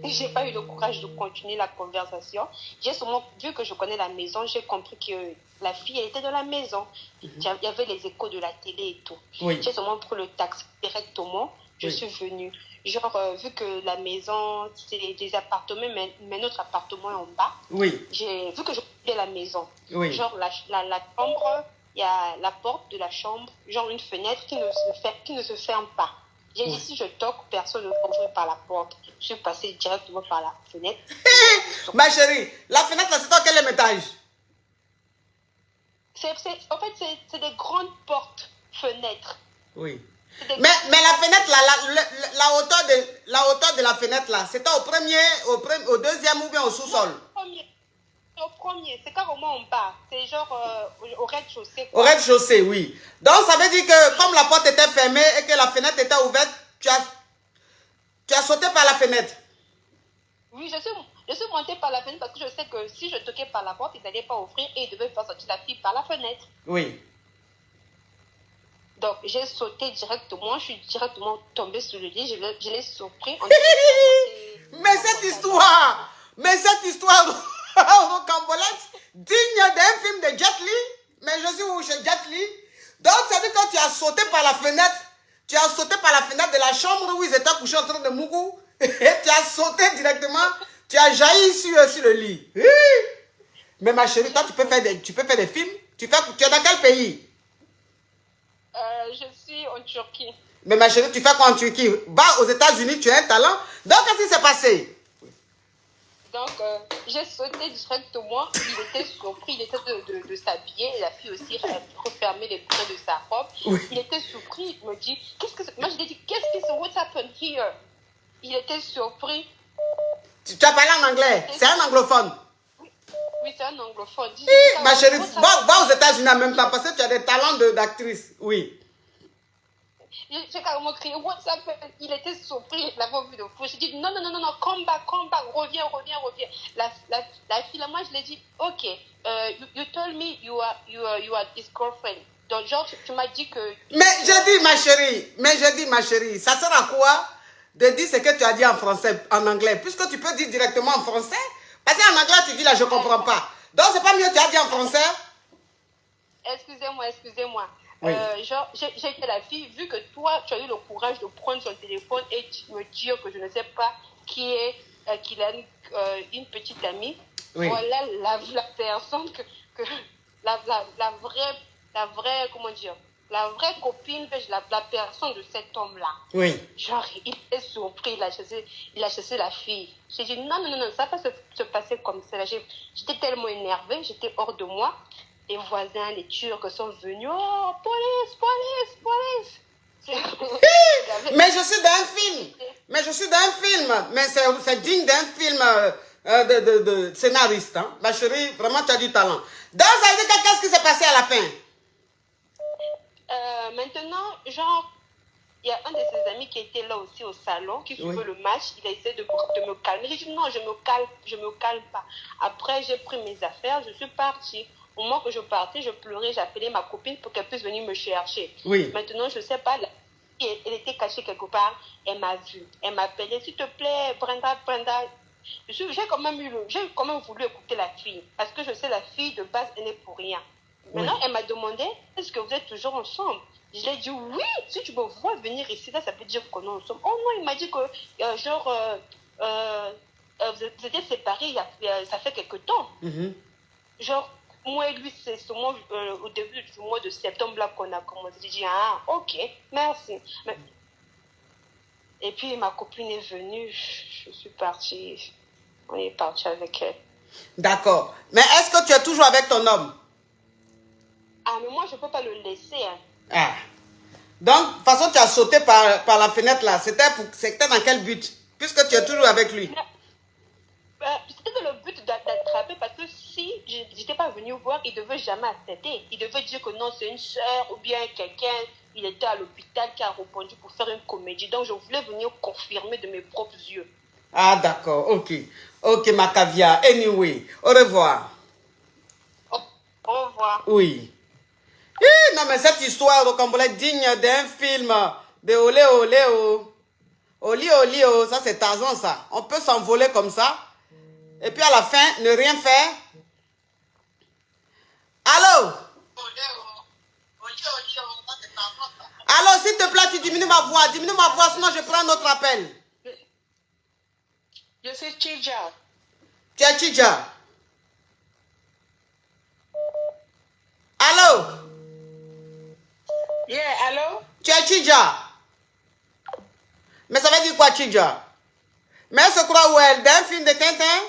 J'ai pas eu le courage de continuer la conversation. J'ai seulement, vu que je connais la maison, j'ai compris que la fille, elle était dans la maison. Il y avait les échos de la télé et tout. Oui. J'ai seulement pris le taxi directement. Je Oui. suis venue. Genre, vu que la maison, c'est des appartements, mais notre appartement est en bas. Oui. Vu que je connais la maison, Oui. genre la chambre, il y a la porte de la chambre, genre une fenêtre qui ne se ferme pas. J'ai dit, si je toque, personne ne peut ouvrir par la porte. Je suis passée directement par la fenêtre. Ma chérie, la fenêtre, là, c'est dans quel étage? En fait, c'est des grandes portes, fenêtres. Oui. Mais la fenêtre, là, la hauteur de la fenêtre, là, c'était au deuxième ou bien au sous-sol? Au premier, c'est carrément en bas. C'est genre au rez-de-chaussée. Au rez-de-chaussée, oui. Donc, ça veut dire que comme la porte était fermée et que la fenêtre était ouverte, tu as sauté par la fenêtre. Oui, je suis montée par la fenêtre parce que je sais que si je toquais par la porte, ils n'allaient pas ouvrir et ils devaient faire sortir la fille par la fenêtre. Oui. Donc, j'ai sauté directement. Je suis directement tombée sur le lit. Je l'ai surpris. Mais cette histoire rocambolesque, digne d'un film de Jet Li, mais je suis où chez Jet Li. Donc, ça veut dire que tu as sauté par la fenêtre, de la chambre où ils étaient couchés en train de mougou, et tu as sauté directement, tu as jailli sur le lit. Mais ma chérie, toi, tu peux faire des films. Tu es dans quel pays? Je suis en Turquie. Mais ma chérie, tu fais quoi en Turquie? Va aux États-Unis, tu as un talent. Donc, qu'est-ce qui s'est passé? Donc, j'ai sauté directement. Il était surpris, il était de s'habiller. La fille aussi a refermé les boutons de sa robe. Oui. Il était surpris. Il me dit, moi, je lui ai dit, qu'est-ce que c'est? What's happened here? Il était surpris. Tu as parlé en anglais. C'est un anglophone. Oui, c'est un anglophone. Ma chérie, va aux États-Unis en même temps parce que tu as des talents d'actrice. Oui. J'ai carrément crié, what's up? Il était surpris, il l'avait vu de fou. J'ai dit, non, come back, reviens. La fille, là, moi, je lui ai dit, ok, you told me you are his girlfriend. Donc, genre, tu m'as dit que... Mais je dis, ma chérie, ça sert à quoi de dire ce que tu as dit en français, en anglais, puisque tu peux dire directement en français, parce qu'en anglais, tu dis là, je comprends pas. Donc, c'est pas mieux, tu as dit en français? Excusez-moi. Oui. Genre, j'ai été la fille, vu que toi, tu as eu le courage de prendre son téléphone et de me dire que je ne sais pas qu'il a une petite amie. Oui. Voilà la personne la vraie, comment dire, la vraie copine, la personne de cet homme-là. Oui. Genre, il était surpris, il a chassé la fille. J'ai dit, non, ça va pas se passer comme ça. J'étais tellement énervée, j'étais hors de moi. Les voisins, les Turcs sont venus. Oh, police. Mais je suis dans un film. Mais c'est digne d'un film de scénariste. Hein. Ma chérie, vraiment, tu as du talent. Donc, ça veut dire qu'est-ce qui s'est passé à la fin? Maintenant, genre, il y a un de ses amis qui était là aussi au salon, qui suivait le match. Il a essayé de me calmer. J'ai dit non, je me calme pas. Après, j'ai pris mes affaires, je suis partie. Au moment que je partais, je pleurais, j'appelais ma copine pour qu'elle puisse venir me chercher. Oui. Maintenant, je sais pas, elle était cachée quelque part. Elle m'a vue. Elle m'a appelé, s'il te plaît, Brenda. J'ai quand même voulu écouter la fille. Parce que je sais, la fille, de base, elle n'est pour rien. Maintenant, elle m'a demandé, est-ce que vous êtes toujours ensemble? Je lui ai dit, oui, si tu me vois venir ici, là, ça veut dire que nous ensemble. Oh non, il m'a dit que, vous étiez séparés, ça fait quelque temps. Genre, moi et lui, c'est seulement au début du mois de septembre là qu'on a commencé. J'ai dit, ah, ok, merci. Et puis, ma copine est venue, je suis partie. On est parti avec elle. D'accord. Mais est-ce que tu es toujours avec ton homme? Ah, mais moi, je ne peux pas le laisser. Hein. Ah. Donc, de toute façon, tu as sauté par la fenêtre là. C'était dans quel but? Puisque tu es toujours avec lui. C'était le but d'attraper parce que si je n'étais pas venue voir, il ne devait jamais accepter. Il devait dire que non, c'est une soeur ou bien quelqu'un, il était à l'hôpital qui a répondu pour faire une comédie. Donc, je voulais venir confirmer de mes propres yeux. Ah, d'accord, ok. Ok, ma caviar. Anyway, au revoir. Au revoir. Oui. Non, mais cette histoire au Cambodge est digne d'un film de olé olé oh. Oli oli oh, ça c'est Tarzan ça. On peut s'envoler comme ça. Et puis à la fin, ne rien faire. Allô? Allô, s'il te plaît, tu diminues ma voix. Diminue ma voix, sinon je prends notre appel. Je suis Chija. Tu es Chija? Allô? Yeah, allô? Tu es Chija? Mais ça veut dire quoi, Chija? Mais elle se croit où elle? Dans un film de Tintin?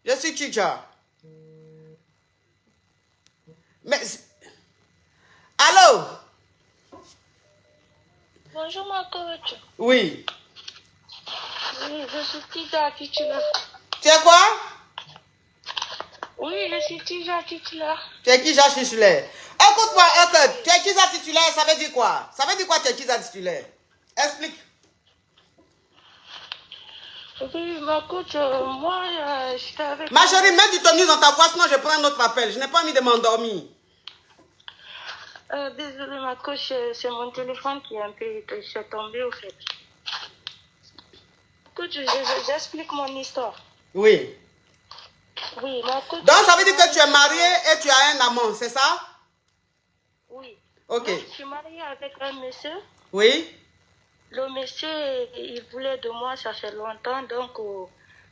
Je suis Chija. Mais... Allô? Bonjour, ma coach. Oui. Oui, je suis Tija titulaire. Tu es quoi? Oui, je suis Tija titulaire. Tu es Chija titulaire. Écoute-moi, écoute. Tu es Chija titulaire, ça veut dire quoi? Ça veut dire quoi, tu es Chija titulaire? Explique. Oui, ma coach, moi, j'étais avec... Ma chérie, mets du tonus dans ta voix, sinon je prends un autre appel. Je n'ai pas envie de m'endormir. Désolée, ma coach, c'est mon téléphone qui est un peu... Je suis tombée, au fait. Coach, j'explique mon histoire. Oui. Oui, ma coach... Donc, ça veut dire que tu es mariée et tu as un amant, c'est ça? Oui. Ok. Moi, je suis mariée avec un monsieur. Oui. Le monsieur, il voulait de moi, ça fait longtemps. Donc, au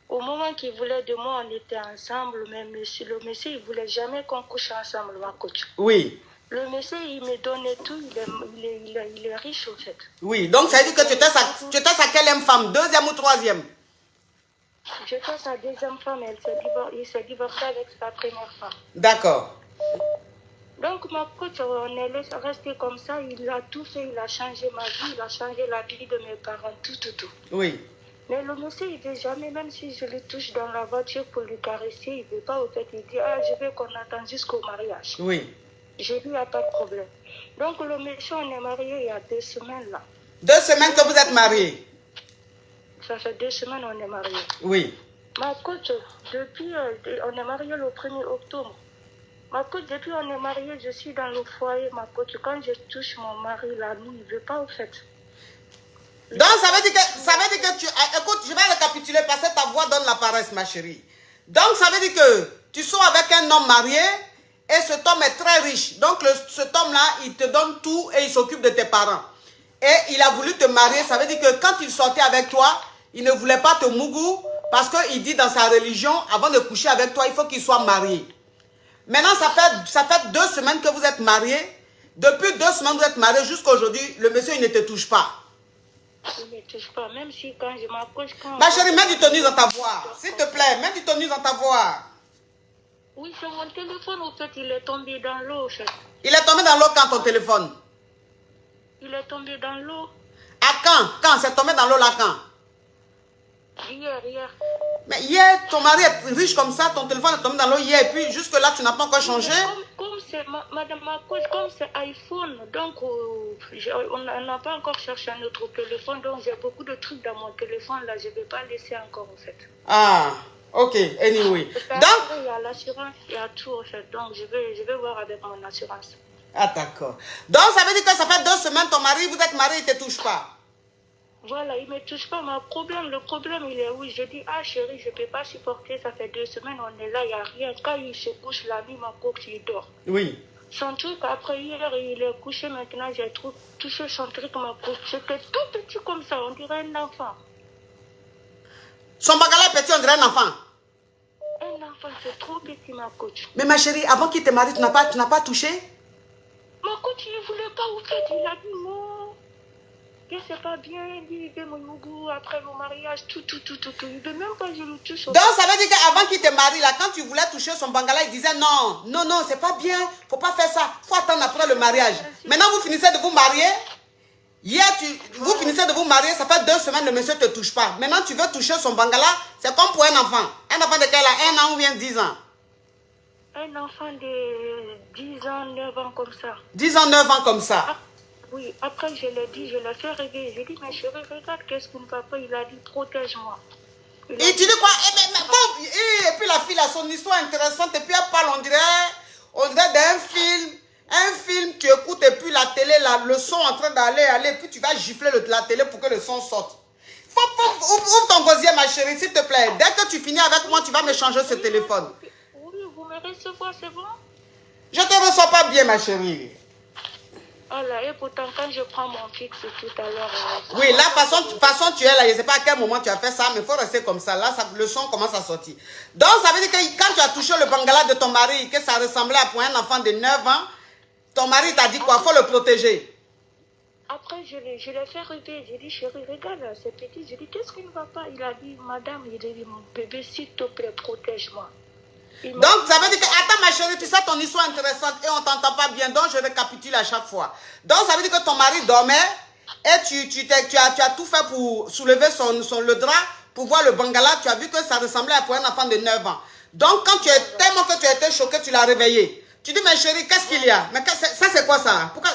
moment qu'il voulait de moi, on était ensemble. Mais le monsieur, il ne voulait jamais qu'on couche ensemble, ma coach. Oui. Le monsieur, il me donnait tout. Il est riche, au fait. Oui. Donc, ça veut dire que tu étais sa quelle femme? Deuxième ou troisième? J'étais sa deuxième femme. Il s'est divorcé avec sa première femme. D'accord. Donc, ma coach, on est resté comme ça. Il a tout fait. Il a changé ma vie. Il a changé la vie de mes parents. Tout. Oui. Mais le monsieur, il ne veut jamais, même si je le touche dans la voiture pour lui caresser, il ne veut pas. Au fait, il dit, ah, je veux qu'on attende jusqu'au mariage. Oui. J'ai dit, il n'y a pas de problème. Donc, le monsieur, on est marié il y a 2 semaines, là. 2 semaines que vous êtes mariés? Ça fait 2 semaines on est mariés. Oui. Ma coach, depuis, on est mariés le 1er octobre. Ma coach, depuis on est mariés, je suis dans le foyer, ma coach. Quand je touche mon mari la nuit, il ne veut pas, au fait. Donc, ça veut dire que tu... Écoute, je vais récapituler parce que ta voix donne la paresse, ma chérie. Donc, ça veut dire que tu sors avec un homme marié et cet homme est très riche. Donc, cet homme-là, il te donne tout et il s'occupe de tes parents. Et il a voulu te marier. Ça veut dire que quand il sortait avec toi, il ne voulait pas te mougou parce qu'il dit dans sa religion, avant de coucher avec toi, il faut qu'il soit marié. Maintenant, ça fait 2 semaines que vous êtes mariés. Depuis 2 semaines, vous êtes mariés jusqu'à aujourd'hui. Le monsieur, il ne te touche pas. Il ne me touche pas, même si quand je m'approche... Ma chérie, mets du tonus dans ta voix. S'il te plaît, mets du tonus dans ta voix. Oui, c'est mon téléphone, au fait, il est tombé dans l'eau, au fait. Il est tombé dans l'eau quand ton téléphone? Il est tombé dans l'eau. À quand? Quand? C'est tombé dans l'eau là quand? Hier. Mais hier, ton mari est riche comme ça, ton téléphone est tombé dans l'eau hier, et puis jusque là, tu n'as pas encore changé? Comme c'est madame ma coach, comme c'est iPhone, donc on n'a pas encore cherché un autre téléphone, donc j'ai beaucoup de trucs dans mon téléphone, là, je ne vais pas laisser encore, en fait. Ah, ok, anyway. Donc, il y a l'assurance, il y a tout, en fait, donc je vais voir avec mon assurance. ah, d'accord. Donc, ça veut dire que ça fait 2 semaines, ton mari, vous êtes mariés, il ne te touche pas. Voilà, il ne me touche pas. Le problème, il est où? Je dis, ah chérie, je ne peux pas supporter, ça fait 2 semaines, on est là, il n'y a rien. Quand il se couche la nuit, ma coach, il dort. Oui. Son truc, après hier, il est couché, maintenant, j'ai touché son truc, ma coach. C'était tout petit comme ça, on dirait un enfant. Son bagala est petit, on dirait un enfant. Un enfant, c'est trop petit, ma coach. Mais ma chérie, avant qu'il te marie, tu n'as pas touché? Ma coach, il ne voulait pas, au fait, il a dit non. Que c'est pas bien, il veut mon goût après le mariage, tout. Il veut même pas que je le touche. Donc ça veut dire qu'avant qu'il te marie, là, quand tu voulais toucher son bangala, il disait non, c'est pas bien, faut pas faire ça, faut attendre après le mariage. Maintenant, vous finissez de vous marier. Hier, vous finissez de vous marier, ça fait 2 semaines, le monsieur ne te touche pas. Maintenant, tu veux toucher son bangala, c'est comme pour un enfant. Un enfant de quel âge? 1 an ou bien 10 ans? Un enfant de 10 ans, 9 ans comme ça. 10 ans, 9 ans comme ça. Ah, oui, après je l'ai dit, je l'ai fait rêver. J'ai dit, mais chérie, regarde, qu'est-ce que mon papa, il a dit, protège-moi. Et tu dis quoi? Et puis la fille a son histoire intéressante, et puis elle parle, on dirait d'un film. Un film, tu écoutes, et puis la télé, le son en train d'aller, puis tu vas gifler la télé pour que le son sorte. Ouvre ton gosier, ma chérie, s'il te plaît. Dès que tu finis avec moi, tu vas me changer ce téléphone. Oui, vous me recevez, c'est bon? Je ne te reçois pas bien, ma chérie. Voilà, et pourtant, quand je prends mon fixe tout à l'heure... Oui, la façon tu es là, je ne sais pas à quel moment tu as fait ça, mais il faut rester comme ça. Là, le son commence à sortir. Donc, ça veut dire que quand tu as touché le bangala de ton mari, que ça ressemblait à pour un enfant de 9 ans, ton mari t'a dit quoi? Il faut le protéger. Après, je l'ai fait rêver. J'ai dit, chérie, regarde, c'est petit. J'ai dit, qu'est-ce qui ne va pas? Il a dit, madame, il a dit, mon bébé, s'il te plaît, protège-moi. Donc, ça veut dire que, attends ma chérie, tu sais ton histoire intéressante et on ne t'entend pas bien, donc je récapitule à chaque fois. Donc, ça veut dire que ton mari dormait et tu as tout fait pour soulever le drap pour voir le bangala. Tu as vu que ça ressemblait à pour un enfant de 9 ans. Donc, quand tellement que tu as été choqué, tu l'as réveillé. Tu dis, mais chérie, qu'est-ce qu'il y a? Mais ça, c'est quoi ça? Pourquoi?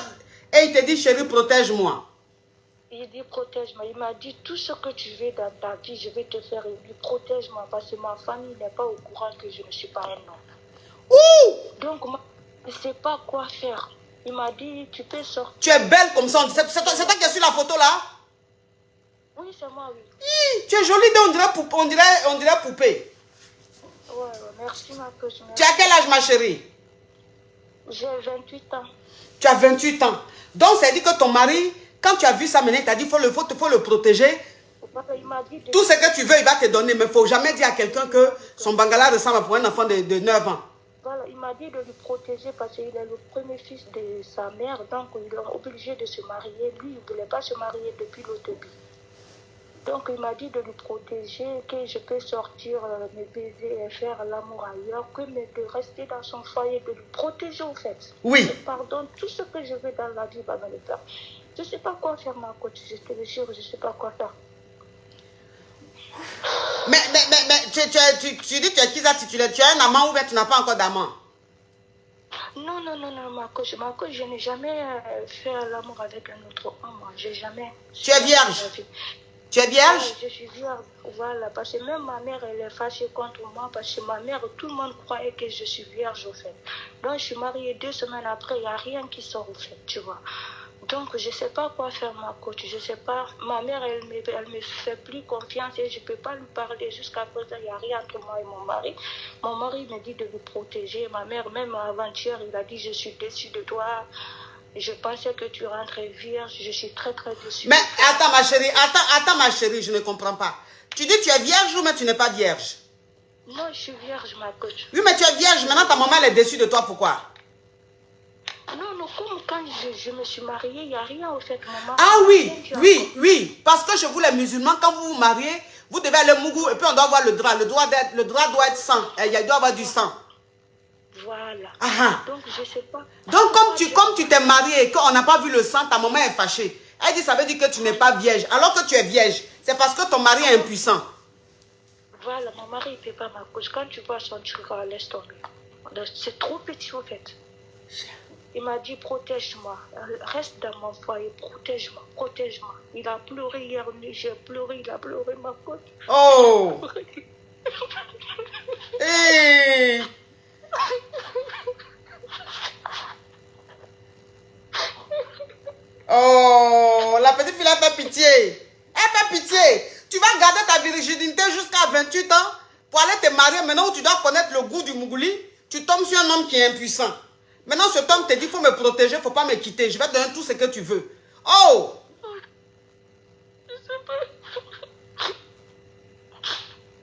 Et il te dit, chérie, protège-moi. Il dit, protège-moi. Il m'a dit, tout ce que tu veux dans ta vie, je vais te faire. Il dit, protège-moi, parce que ma famille n'est pas au courant que je ne suis pas un homme. Ouh! Donc, moi, je ne sais pas quoi faire. Il m'a dit, tu peux sortir. Tu es belle comme ça. C'est toi qui es sur la photo là? Oui, c'est moi, oui. Tu es jolie, on dirait poupée. Ouais, merci, ma cousine. Tu as quel âge, ma chérie? J'ai 28 ans. Tu as 28 ans. Donc, ça dit que ton mari... Quand tu as vu ça, maintenant, il t'a dit qu'il faut le protéger. Tout ce que tu veux, il va te donner. Mais il ne faut jamais dire à quelqu'un que son bangala ressemble à un enfant de 9 ans. Voilà, il m'a dit de lui protéger parce qu'il est le premier fils de sa mère. Donc, il est obligé de se marier. Lui, il ne voulait pas se marier depuis le début. Donc, il m'a dit de lui protéger, que je peux sortir, me baiser et faire l'amour ailleurs, que de rester dans son foyer, de lui protéger, en fait. Oui. Je pardonne tout ce que je veux dans la vie, va me le faire. Je ne sais pas quoi faire, ma coach. Je te le jure, je ne sais pas quoi faire. Mais tu dis tu es qui ça titulaire? Tu as un amant ou bien tu n'as pas encore d'amant? Non, ma coach. Ma coach, je n'ai jamais fait l'amour avec un autre homme. J'ai jamais. Tu es vierge? Tu es vierge? Oui, je suis vierge. Voilà, parce que même ma mère, elle est fâchée contre moi. Parce que ma mère, tout le monde croyait que je suis vierge, au fait. Donc, je suis mariée 2 semaines après, il n'y a rien qui sort, au fait, tu vois. Donc, je ne sais pas quoi faire, ma coach. Je ne sais pas. Ma mère, elle me fait plus confiance et je ne peux pas lui parler. Jusqu'à présent, il n'y a rien entre moi et mon mari. Mon mari me dit de lui protéger. Ma mère, même avant-hier, il a dit, je suis déçue de toi. Je pensais que tu rentrais vierge. Je suis très, très déçue. Mais attends, ma chérie, je ne comprends pas. Tu dis tu es vierge ou mais tu n'es pas vierge? Non, je suis vierge, ma coach. Oui, mais tu es vierge. Maintenant, ta maman, elle est déçue de toi. Pourquoi? Non, comme quand je me suis mariée, il n'y a rien au fait. Maman, ah oui. Parce que chez vous, les musulmans, quand vous vous mariez, vous devez aller au Mougou et puis on doit avoir le drap. Le drap doit être sang. Il doit avoir du sang. Voilà. Donc, je ne sais pas. Donc, comme tu t'es mariée et qu'on n'a pas vu le sang, ta maman est fâchée. Elle dit, ça veut dire que tu n'es pas vierge. Alors que tu es vierge, c'est parce que ton mari est impuissant. Voilà, mon mari ne fait pas ma cause. Quand tu vois son truc, laisse tomber. C'est trop petit, au fait. Il m'a dit, protège-moi, reste dans mon foyer, protège-moi, protège-moi. Il a pleuré hier nuit, j'ai pleuré, il a pleuré ma côte. Oh! Hey! Oh, la petite fille a fait pitié. Elle fait pitié. Tu vas garder ta virginité jusqu'à 28 ans pour aller te marier. Maintenant où tu dois connaître le goût du mougouli, tu tombes sur un homme qui est impuissant. Maintenant cet homme te dit, il faut me protéger, il ne faut pas me quitter. Je vais te donner tout ce que tu veux. Oh! Je sais pas.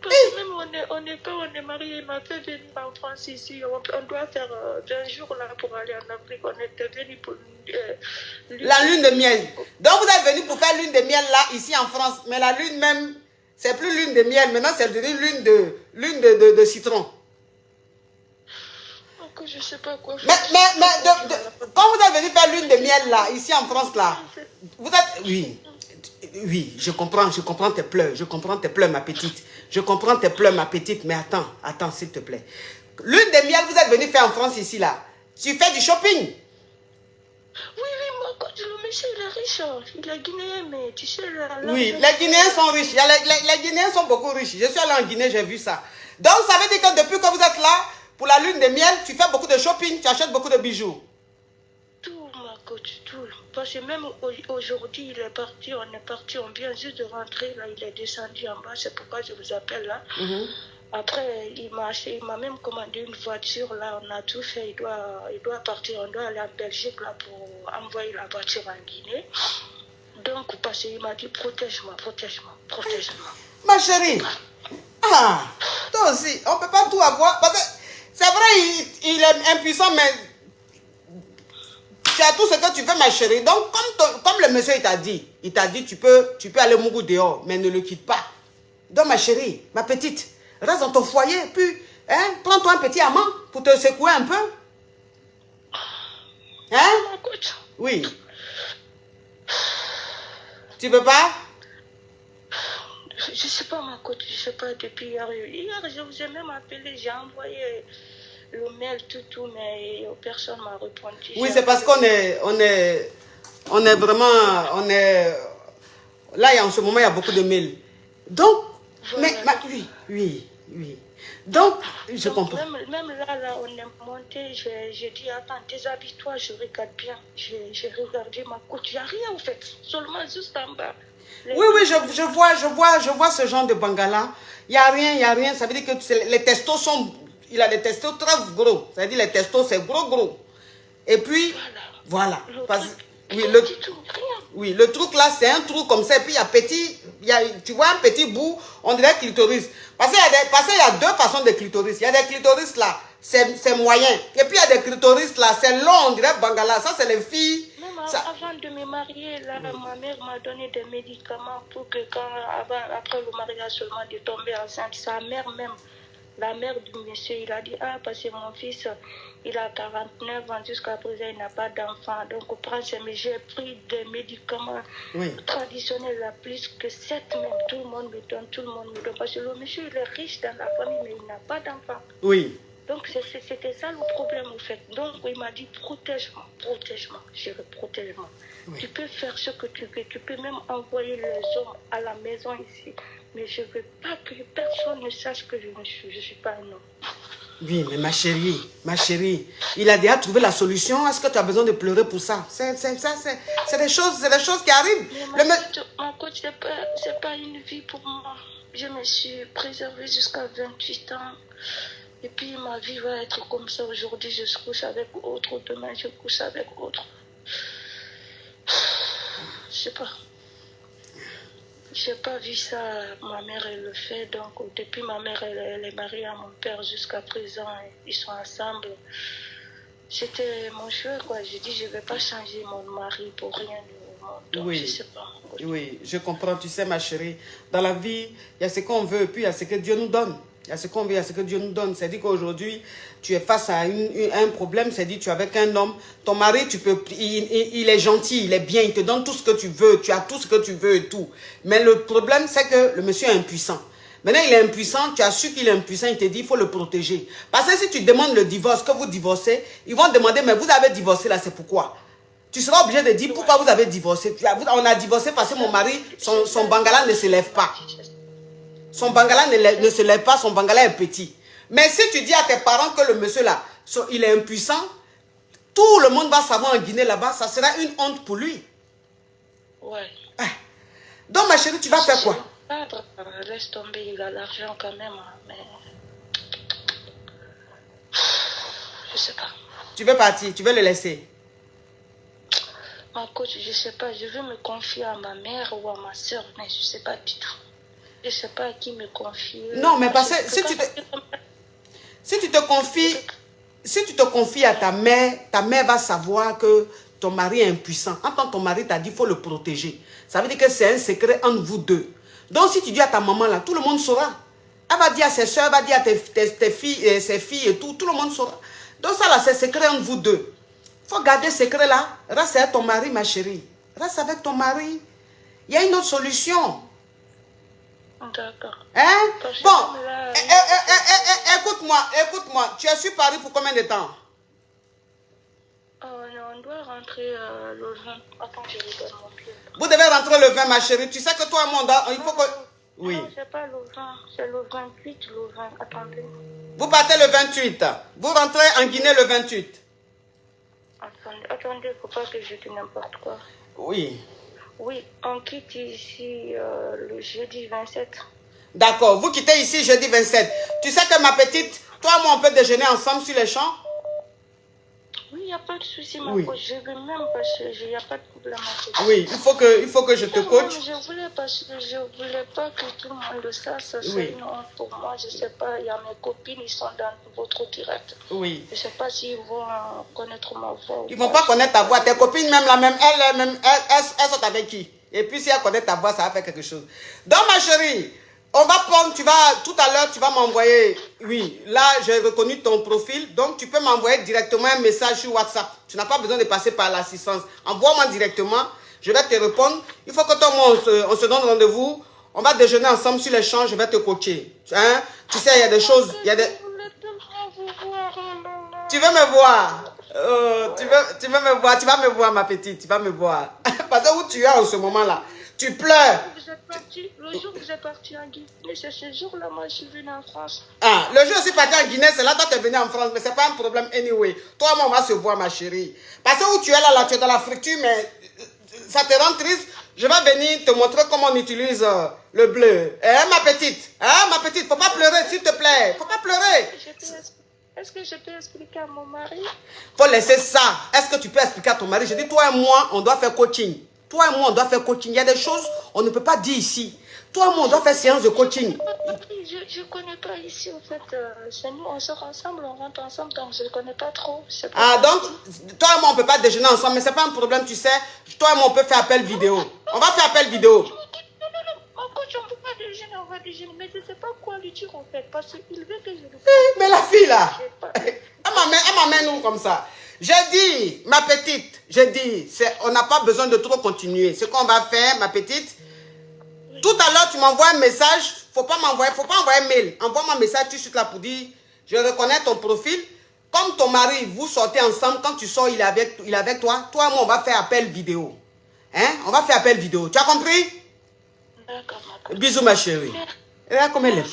Parce que même on est mariés, il m'a fait venir en France ici. On doit faire 20 jours là pour aller en Afrique. On était venus pour la lune de miel. Donc vous êtes venu pour faire lune de miel là, ici en France. Mais la lune même, c'est plus lune de miel. Maintenant, c'est devenu lune de citron. Donc, je sais pas quoi faire. Quand vous êtes venu faire lune de miel là, ici en France là, vous êtes... Oui. Oui, je comprends tes pleurs. Je comprends tes pleurs, ma petite. Je comprends tes pleurs, ma petite. Mais attends, s'il te plaît. Lune de miel, vous êtes venu faire en France ici là. Tu fais du shopping. Oui, moi, quand le monsieur il est riche, il est guinéen, mais tu sais... Oui, les Guinéens sont riches. Les Guinéens sont beaucoup riches. Je suis allé en Guinée, j'ai vu ça. Donc, ça veut dire que depuis que vous êtes là, pour la lune de miel, tu fais beaucoup de shopping, tu achètes beaucoup de bijoux. Tout, ma coach, tout. Parce que même aujourd'hui, il est parti, on vient juste de rentrer, là, il est descendu en bas, c'est pourquoi je vous appelle là. Après, il m'a même commandé une voiture, là, on a tout fait, il doit partir, on doit aller en Belgique, là, pour envoyer la voiture en Guinée. Donc, parce qu'il m'a dit, protège-moi. Ma chérie, toi aussi, on ne peut pas tout avoir, parce que c'est vrai, il est impuissant, mais tu as tout ce que tu veux, ma chérie. Donc, comme le monsieur, il t'a dit, tu peux aller au Mougou dehors, mais ne le quitte pas. Donc, ma chérie, ma petite, reste dans ton foyer, puis, prends-toi un petit amant pour te secouer un peu. Hein? Oui. Tu peux pas? Je sais pas, ma coach, je sais pas, depuis hier. Hier, je vous ai même appelé, j'ai envoyé le mail, tout, mais personne m'a répondu. Oui, c'est parce qu'on est vraiment, là, en ce moment, il y a beaucoup de mails. Donc, voilà. Oui. Donc, je comprends. Même là, on est monté, j'ai dit, attends, déshabille-toi, je regarde bien. J'ai regardé ma coach, il n'y a rien en fait, seulement juste en bas. Oui, je vois ce genre de bangala. Il n'y a rien. Ça veut dire que les testos sont... Il a des testos très gros. Ça veut dire les testos, c'est gros. Et puis, voilà. Le truc là, c'est un trou comme ça. Et puis, tu vois un petit bout, on dirait clitoris. Parce qu'il y a deux façons de clitoris. Il y a des clitoris là, c'est moyen. Et puis, il y a des clitoris là, c'est long, on dirait bangala. Ça, c'est les filles. Avant de me marier, là, ma mère m'a donné des médicaments pour que après le mariage seulement de tomber enceinte, sa mère même, la mère du monsieur, il a dit, parce que mon fils, il a 49 ans, jusqu'à présent, il n'a pas d'enfant. Donc, j'ai pris des médicaments traditionnels à plus que 7 même. Tout le monde me donne. Parce que le monsieur, il est riche dans la famille, mais il n'a pas d'enfant. Oui. Donc, c'était ça le problème, en fait. Donc, il m'a dit, protège-moi. Je veux protège-moi. Oui. Tu peux faire ce que tu veux. Tu peux même envoyer les hommes à la maison ici. Mais je ne veux pas que personne ne sache que je ne suis pas un homme. Oui, mais ma chérie, il a déjà trouvé la solution. Est-ce que tu as besoin de pleurer pour ça? C'est des choses qui arrivent. Ma coach, c'est pas une vie pour moi. Je me suis préservée jusqu'à 28 ans. Et puis ma vie va être comme ça. Aujourd'hui, je couche avec autre. Demain, je couche avec autre. Je sais pas. J'ai pas vu ça. Ma mère, elle le fait. Donc, depuis ma mère, elle est mariée à mon père jusqu'à présent. Ils sont ensemble. C'était mon choix, quoi. J'ai dit, je vais pas changer mon mari pour rien du monde. Donc, je sais pas. Oui, je comprends. Tu sais, ma chérie, dans la vie, il y a ce qu'on veut et puis il y a ce que Dieu nous donne. Il y a ce qu'on veut, il y a ce que Dieu nous donne. C'est-à-dire qu'aujourd'hui, tu es face à un problème. C'est-à-dire tu es avec un homme. Ton mari, il est gentil, il est bien. Il te donne tout ce que tu veux. Tu as tout ce que tu veux et tout. Mais le problème, c'est que le monsieur est impuissant. Maintenant, il est impuissant, tu as su qu'il est impuissant, il te dit, il faut le protéger. Parce que si tu demandes le divorce, que vous divorcez, ils vont demander, mais vous avez divorcé là, c'est pourquoi? Tu seras obligé de dire pourquoi vous avez divorcé. On a divorcé parce que mon mari, son bangala ne se lève pas. Son bangala ne se lève pas, son bangala est petit. Mais si tu dis à tes parents que le monsieur là, il est impuissant, tout le monde va savoir en Guinée là-bas, ça sera une honte pour lui. Ouais. Donc ma chérie, tu vas faire quoi? Laisse tomber, il a l'argent quand même, mais... Je sais pas. Tu veux partir, tu veux le laisser? Ma coach, je sais pas, je veux me confier à ma mère ou à ma soeur, mais je sais pas du tout. Je sais pas à qui me confier. Non, mais parce que si tu te confies à ta mère va savoir que ton mari est impuissant. En tant que ton mari t'a dit, il faut le protéger. Ça veut dire que c'est un secret entre vous deux. Donc si tu dis à ta maman là, tout le monde saura. Elle va dire à ses soeurs, elle va dire à tes filles, ses filles et tout le monde saura. Donc ça là, c'est secret entre vous deux. Il faut garder ce secret là. Reste avec ton mari, ma chérie. Reste avec ton mari. Il y a une autre solution. D'accord. Hein? Parce que Bon, là, écoute-moi. Tu es sur Paris pour combien de temps? on doit rentrer le 20. Attends, je regarde mon pied. Vous devez rentrer le 20, ma chérie. Tu sais que toi et moi, il faut que... Oui. Non, c'est pas le 20, c'est le 28, le 20. Attendez. Vous partez le 28. Vous rentrez en Guinée le 28. Attendez, faut pas que je dise n'importe quoi. Oui. Oui, on quitte ici le jeudi 27. D'accord. Vous quittez ici jeudi 27. Tu sais que ma petite, toi et moi, on peut déjeuner ensemble sur les champs? Oui, il n'y a pas de souci, ma Oui. coach. Je veux même parce qu'il n'y a pas de problème. Oui, il faut que je te coach. Je voulais parce que je voulais pas que tout le monde le sache. Ça Oui. serait une honte pour moi. Je sais pas, il y a mes copines, ils sont dans votre direct. Oui. Je sais pas s'ils vont connaître ma voix. Ils ne vont pas connaître ta voix. Tes copines, même la même, elles sont avec qui? Et puis si elles connaissent ta voix, ça va faire quelque chose. Donc ma chérie, on va prendre, tout à l'heure, tu vas m'envoyer, oui, là j'ai reconnu ton profil, donc tu peux m'envoyer directement un message sur WhatsApp. Tu n'as pas besoin de passer par l'assistance. Envoie-moi directement, je vais te répondre. Il faut que toi, moi, on se donne rendez-vous. On va déjeuner ensemble sur les champs, je vais te coacher. Hein? Tu sais, il y a des choses, il y a des... Tu veux me voir? Tu veux me voir, tu vas me voir, ma petite, tu vas me voir. Parce que où tu es en ce moment-là, tu pleures. Le jour où j'ai parti en Guinée, c'est ce jour-là, moi, je suis venue en France. Ah, le jour où je suis parti en Guinée, c'est là que tu es venu en France, mais c'est pas un problème anyway. Toi, moi, on va se voir, ma chérie. Parce que où tu es là, tu es dans la friture, mais ça te rend triste. Je vais venir te montrer comment on utilise le bleu. Hein, ma petite? Hein, ma petite, faut pas pleurer, s'il te plaît. Faut pas pleurer. Est-ce que je peux expliquer à mon mari? Faut laisser ça. Est-ce que tu peux expliquer à ton mari? Je dis, toi et moi, on doit faire coaching. Toi et moi, on doit faire coaching. Il y a des choses on ne peut pas dire ici. Toi et moi, on doit faire séance de coaching. Je ne connais pas ici, en fait. Chez nous, on sort ensemble, on rentre ensemble, donc je ne connais pas trop. Ah, donc, toi et moi, on ne peut pas déjeuner ensemble, mais ce n'est pas un problème, tu sais. Toi et moi, on peut faire appel vidéo. On va faire appel vidéo. Non, mon coach, on ne peut pas déjeuner, on va déjeuner. Mais je ne sais pas quoi lui dire, en fait, parce qu'il veut que je le fasse. Mais la fille, là, elle m'amène où comme ça? J'ai dit, ma petite, on n'a pas besoin de trop continuer. Ce qu'on va faire, ma petite, tout à l'heure, tu m'envoies un message. Faut pas envoyer un mail. Envoie-moi un message tout de suite là pour dire, je reconnais ton profil. Comme ton mari, vous sortez ensemble, quand tu sors, il est avec toi. Toi et moi, on va faire appel vidéo. Hein? On va faire appel vidéo. Tu as compris? D'accord, ma coach. Bisous, ma chérie. Et là, comme elle est...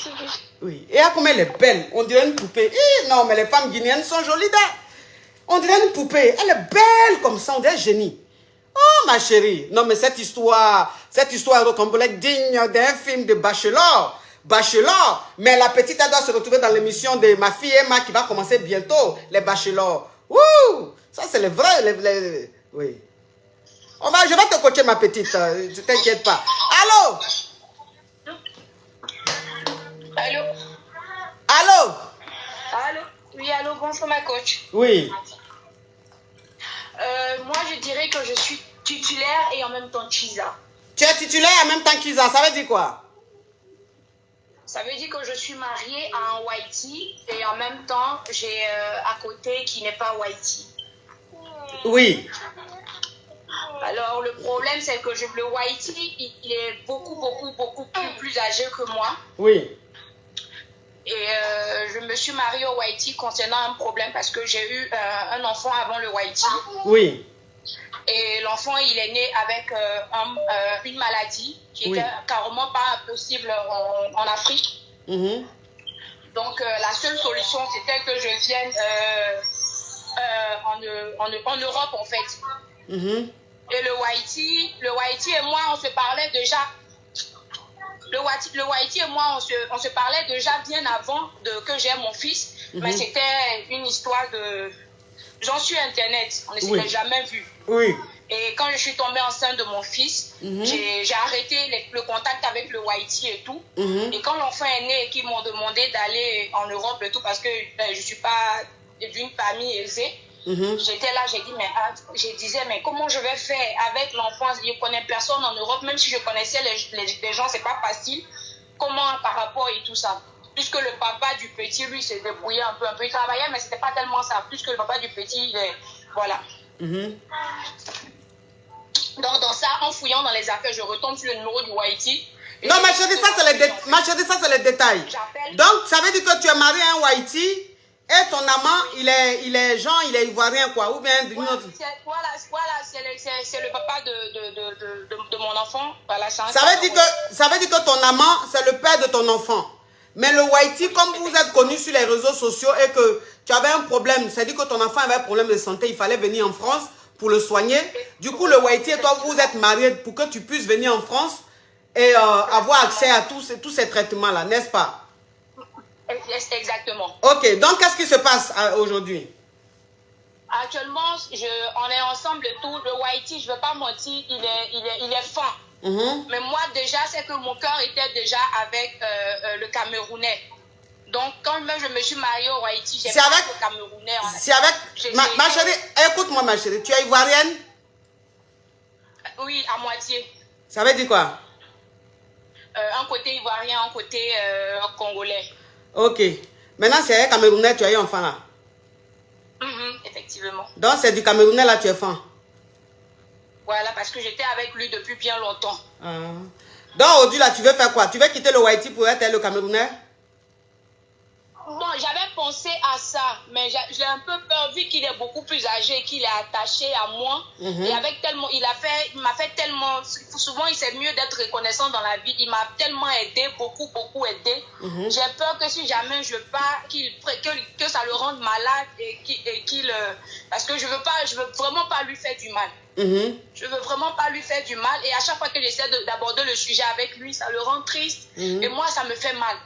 Oui. Et là, comme elle est belle. On dirait une poupée. Non, mais les femmes guinéennes sont jolies. On dirait une poupée. Elle est belle comme ça. On dirait un génie. Oh, ma chérie. Non, mais cette histoire rocambolesque digne d'un film de Bachelor. Mais la petite, elle doit se retrouver dans l'émission de ma fille Emma qui va commencer bientôt. Les Bachelors. Wouh! Ça, c'est les vrais. Oui. Je vais te coacher, ma petite. Ne t'inquiète pas. Allô? Allô? Allô? Allô? Oui, allô, bonjour ma coach. Oui. Moi, je dirais que je suis titulaire et en même temps Chisa. Tu es titulaire et en même temps Kiza. Ça veut dire quoi? Ça veut dire que je suis mariée à un Whitey et en même temps, j'ai à côté qui n'est pas Whitey. Oui. Alors, le problème, c'est que le Whitey, il est beaucoup plus âgé que moi. Oui. Et je me suis mariée au Haïti concernant un problème parce que j'ai eu un enfant avant le Haïti. Oui. Et l'enfant, il est né avec une maladie qui était carrément pas possible en Afrique. Donc, la seule solution, c'était que je vienne en Europe, en fait. Et le Haïti et moi, on se parlait déjà. Le Haïti et moi, on se parlait déjà bien avant que j'aie mon fils. Mais c'était une histoire de... J'en suis Internet, on ne s'était jamais vu. Oui. Et quand je suis tombée enceinte de mon fils, j'ai arrêté le contact avec le Haïti et tout. Et quand l'enfant est né et qu'ils m'ont demandé d'aller en Europe et tout, parce que je ne suis pas d'une famille aisée, j'étais là, je disais, mais comment je vais faire avec l'enfant? Je ne connais personne en Europe, même si je connaissais les gens, c'est pas facile. Comment par rapport et tout ça? Puisque le papa du petit, lui, s'est débrouillé un peu. Il travaillait, mais c'était pas tellement ça. Puisque le papa du petit, voilà. Donc, dans ça, en fouillant dans les affaires, je retombe sur le numéro du Haïti. Non, ma chérie, ça, c'est les détails. Donc, ça veut dire que tu es marié à un Haïti et ton amant, il est ivoirien, quoi. Ou bien voilà, c'est le papa de mon enfant. Voilà, ça veut dire que ton amant, c'est le père de ton enfant. Mais le Haïti, comme vous êtes connus sur les réseaux sociaux et que tu avais un problème, c'est-à-dire que ton enfant avait un problème de santé, il fallait venir en France pour le soigner. Du coup, le Haïti et toi, vous êtes mariés pour que tu puisses venir en France et avoir accès à tous ces traitements-là, n'est-ce pas? Exactement. Ok, donc qu'est-ce qui se passe aujourd'hui? Actuellement, on est ensemble et tout. Le Haïti, je ne veux pas mentir, il est fin. Mais moi, déjà, c'est que mon cœur était déjà avec le Camerounais. Donc, quand même je me suis mariée au Haïti, j'ai pas le Camerounais. C'est avec... Ma chérie, écoute-moi, ma chérie. Tu es ivoirienne? Oui, à moitié. Ça veut dire quoi? Un côté ivoirien, un côté congolais. Ok. Maintenant, c'est un Camerounais, tu as eu enfant là? Effectivement. Donc, c'est du Camerounais là, tu es fan? Voilà, parce que j'étais avec lui depuis bien longtemps. Donc, aujourd'hui là, tu veux faire quoi? Tu veux quitter le Haïti pour être le Camerounais? Bon, j'avais pensé à ça, mais j'ai un peu peur, vu qu'il est beaucoup plus âgé, qu'il est attaché à moi. Et avec tellement, il m'a fait tellement, souvent il c'est mieux d'être reconnaissant dans la vie. Il m'a tellement aidé, beaucoup aidé. J'ai peur que si jamais je pars, que ça le rende malade parce que je veux vraiment pas lui faire du mal. Je veux vraiment pas lui faire du mal. Et à chaque fois que j'essaie d'aborder le sujet avec lui, ça le rend triste. Et moi, ça me fait mal.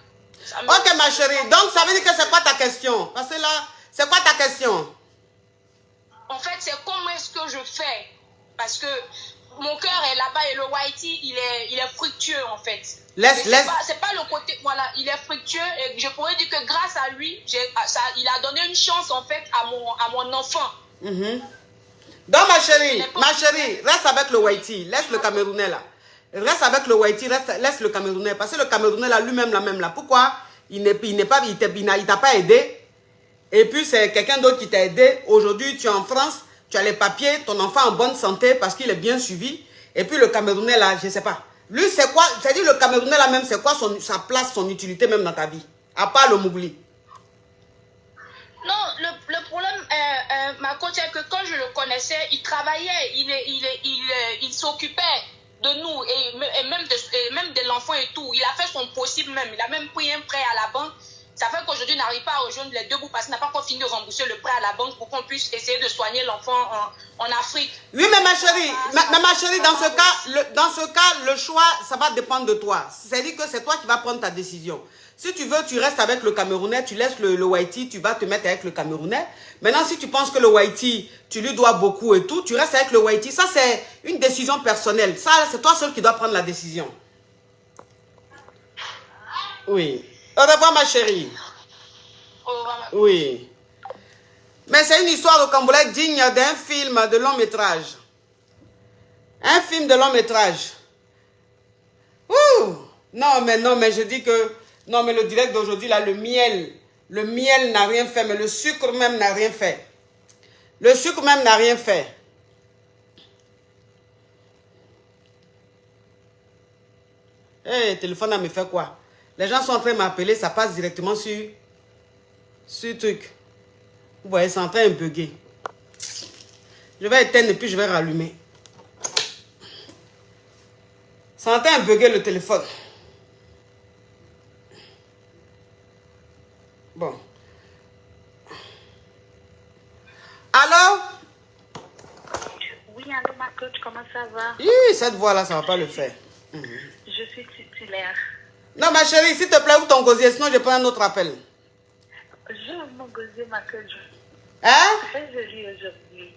Ok, ma chérie. Donc, ça veut dire que c'est quoi ta question? Parce que là, c'est quoi ta question? En fait, c'est comment est-ce que je fais? Parce que mon cœur est là-bas et le Haïti, il est fructueux, en fait. C'est pas le côté... Voilà, il est fructueux et je pourrais dire que grâce à lui, il a donné une chance, en fait, à mon enfant. Donc, ma chérie, reste avec le Haïti. Laisse le Camerounais, là. Reste avec le Haïti, laisse le Camerounais. Parce que le Camerounais, là, lui-même, là. Pourquoi? Il t'a pas aidé. Et puis, c'est quelqu'un d'autre qui t'a aidé. Aujourd'hui, tu es en France, tu as les papiers, ton enfant en bonne santé parce qu'il est bien suivi. Et puis, le Camerounais, là, je ne sais pas. Lui, c'est quoi? C'est-à-dire, le Camerounais, là, même, c'est quoi sa place, son utilité, même dans ta vie? À part le Mougli. Non, le problème, ma coach, c'est que quand je le connaissais, il travaillait, il s'occupait de nous et même de l'enfant et tout. Il a fait son possible même. Il a même pris un prêt à la banque. Ça fait qu'aujourd'hui, il n'arrive pas à rejoindre les deux bouts parce qu'il n'a pas encore fini de rembourser le prêt à la banque pour qu'on puisse essayer de soigner l'enfant en Afrique. Oui, mais ma chérie, dans ce cas, le choix, ça va dépendre de toi. C'est-à-dire que c'est toi qui vas prendre ta décision. Si tu veux, tu restes avec le Camerounais, tu laisses le Haïti, tu vas te mettre avec le Camerounais. Maintenant, si tu penses que le Haïti, tu lui dois beaucoup et tout, tu restes avec le Haïti. Ça, c'est une décision personnelle. Ça, c'est toi seul qui dois prendre la décision. Oui. Au revoir, ma chérie. Au revoir. Oui. Mais c'est une histoire au Cambodge digne d'un film de long métrage. Un film de long métrage. Ouh! Non, mais je dis que... Non, mais le direct d'aujourd'hui, là, le miel n'a rien fait, mais le sucre même n'a rien fait. Le sucre même n'a rien fait. Eh, le téléphone, elle me fait quoi? Les gens sont en train de m'appeler, ça passe directement sur truc. Vous voyez, c'est en train de bugger. Je vais éteindre et puis je vais rallumer. C'est en train de bugger le téléphone. Bon. Allô? Oui, allô, ma coach, comment ça va? Oui, cette voix-là, ça ne va pas le faire. Je suis titulaire. Non, ma chérie, s'il te plaît, ouvre ton gosier, sinon je prends un autre appel. J'ouvre mon gosier, ma coach. Hein? Très jolie aujourd'hui.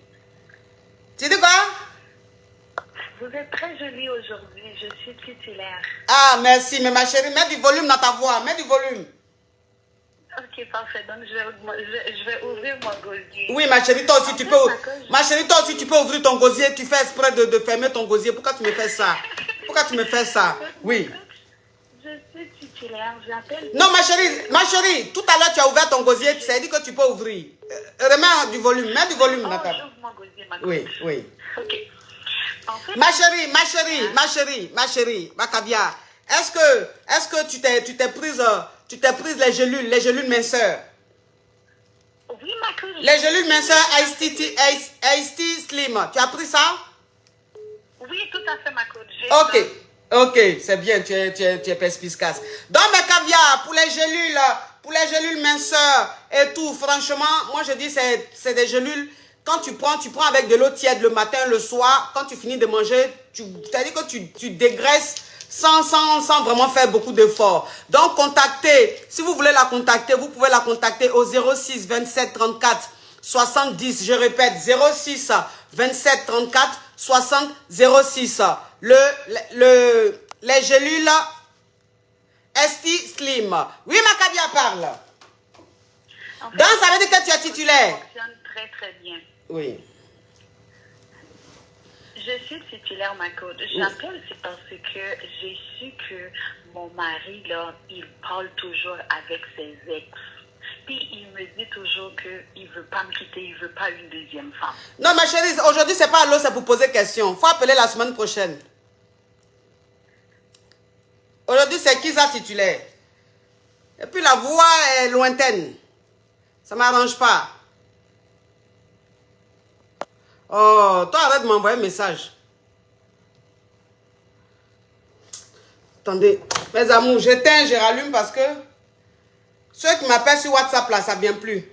Tu dis quoi? Vous êtes très jolie aujourd'hui. Je suis titulaire. Ah, merci, mais ma chérie, mets du volume dans ta voix, mets du volume. Ok, parfait. Donc, je vais ouvrir mon gosier. Oui, ma chérie, toi aussi, En tu fait, peux... ma coach, Ma chérie, toi aussi, tu peux ouvrir ton gosier. Tu fais exprès de fermer ton gosier. Pourquoi tu me fais ça? Pourquoi tu me fais ça? Oui. je suis titulaire. J'appelle. Non, ma chérie, tout à l'heure, tu as ouvert ton gosier. Tu sais dit que tu peux ouvrir. Remets du volume, mets du volume, Oh, Nathalie. j'ouvre mon gosier, ma coach. Oui, oui. Ok. En fait, Ma chérie, ma caviar. Est-ce que tu t'es prise les gélules minceurs? oui, ma coach. Les gélules minceurs Ice-T Slim. Tu as pris ça? Oui, tout à fait, ma coach. Ok, c'est bien, tu es perspicace. Dans mes caviars, pour les gélules minceurs et tout, franchement, moi je dis c'est des gélules, quand tu prends avec de l'eau tiède le matin, le soir, quand tu finis de manger, c'est-à-dire que tu dégraisses sans vraiment faire beaucoup d'efforts. Donc si vous voulez la contacter, vous pouvez la contacter au 06 27 34 70, je répète, 06 27 34 60 06. Les gélules Esti Slim. Oui, ma caviar parle. En fait, Donc, ça veut dire que tu es titulaire. ça fonctionne très, très bien. Oui. Je suis titulaire, ma coach. J'appelle, c'est parce que j'ai su que mon mari, là, il parle toujours avec ses ex. Puis il me dit toujours qu'il ne veut pas me quitter, il ne veut pas une deuxième femme. Non, ma chérie, aujourd'hui, c'est pas l'eau, c'est pour poser question. Faut appeler la semaine prochaine. Aujourd'hui, c'est Kiza titulaire. Et puis, la voix est lointaine. Ça ne m'arrange pas. Oh, toi, arrête de m'envoyer un message. Attendez, mes amours, j'éteins, je rallume parce que ceux qui m'appellent sur WhatsApp, là, ça ne vient plus.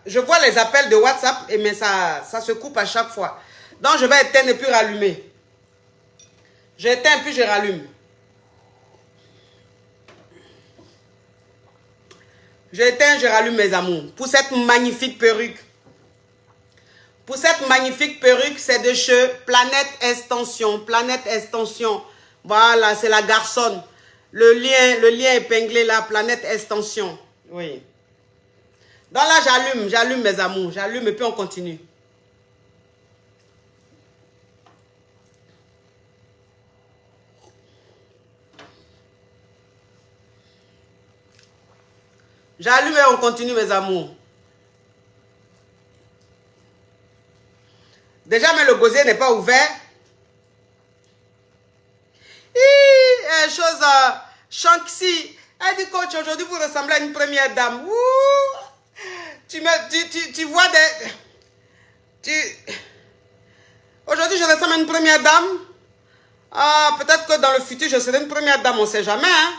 Je vois les appels de WhatsApp, mais ça se coupe à chaque fois. Donc, je vais éteindre et puis rallumer. J'éteins puis je rallume. J'éteins, je rallume, mes amours. Pour cette magnifique perruque. Pour cette magnifique perruque, c'est de chez Planète Extension. Planète Extension. Voilà, c'est la garçonne. Le lien épinglé là, Planète Extension. Oui. Donc là, j'allume mes amours. J'allume et puis on continue. J'allume et on continue, mes amours. Déjà, mais le gosier n'est pas ouvert. Shanksy, elle dit, coach, aujourd'hui, vous ressemblez à une première dame. Tu vois Aujourd'hui, je ressemble à une première dame. Ah, peut-être que dans le futur, je serai une première dame. On ne sait jamais, hein.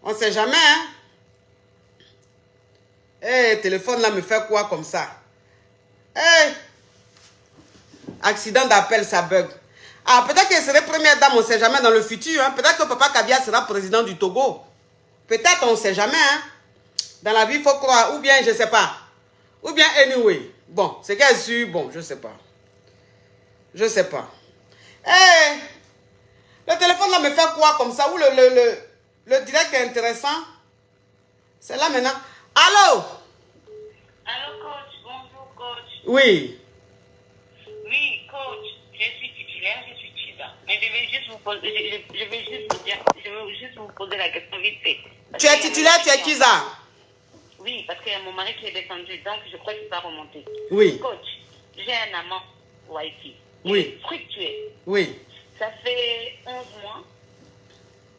On ne sait jamais, hein. Eh, téléphone là me fait quoi comme ça? Eh, accident d'appel, ça bug. Ah, peut-être que je serai première dame, on ne sait jamais dans le futur. Hein. Peut-être que Papa Caviar sera président du Togo. Peut-être, on ne sait jamais. Hein. Dans la vie, il faut croire. Ou bien, je ne sais pas. Ou bien, anyway. Bon, c'est qu'elle su. Bon, je ne sais pas. Je ne sais pas. Eh, le téléphone là me fait quoi comme ça? Ou le direct est intéressant? C'est là maintenant. Allô? Allô, coach. Bonjour, coach. Oui. Oui, coach. Je suis titulaire, je suis Chiza. Mais je vais juste vous poser, je vais juste vous poser la question vite fait. Tu es titulaire, tu es Kiza? Oui, parce qu'il y a mon mari qui est descendu, donc je crois qu'il va remonter. Oui. Coach, j'ai un amant Waiti. Oui. Fructueux. Oui. Ça fait 11 mois.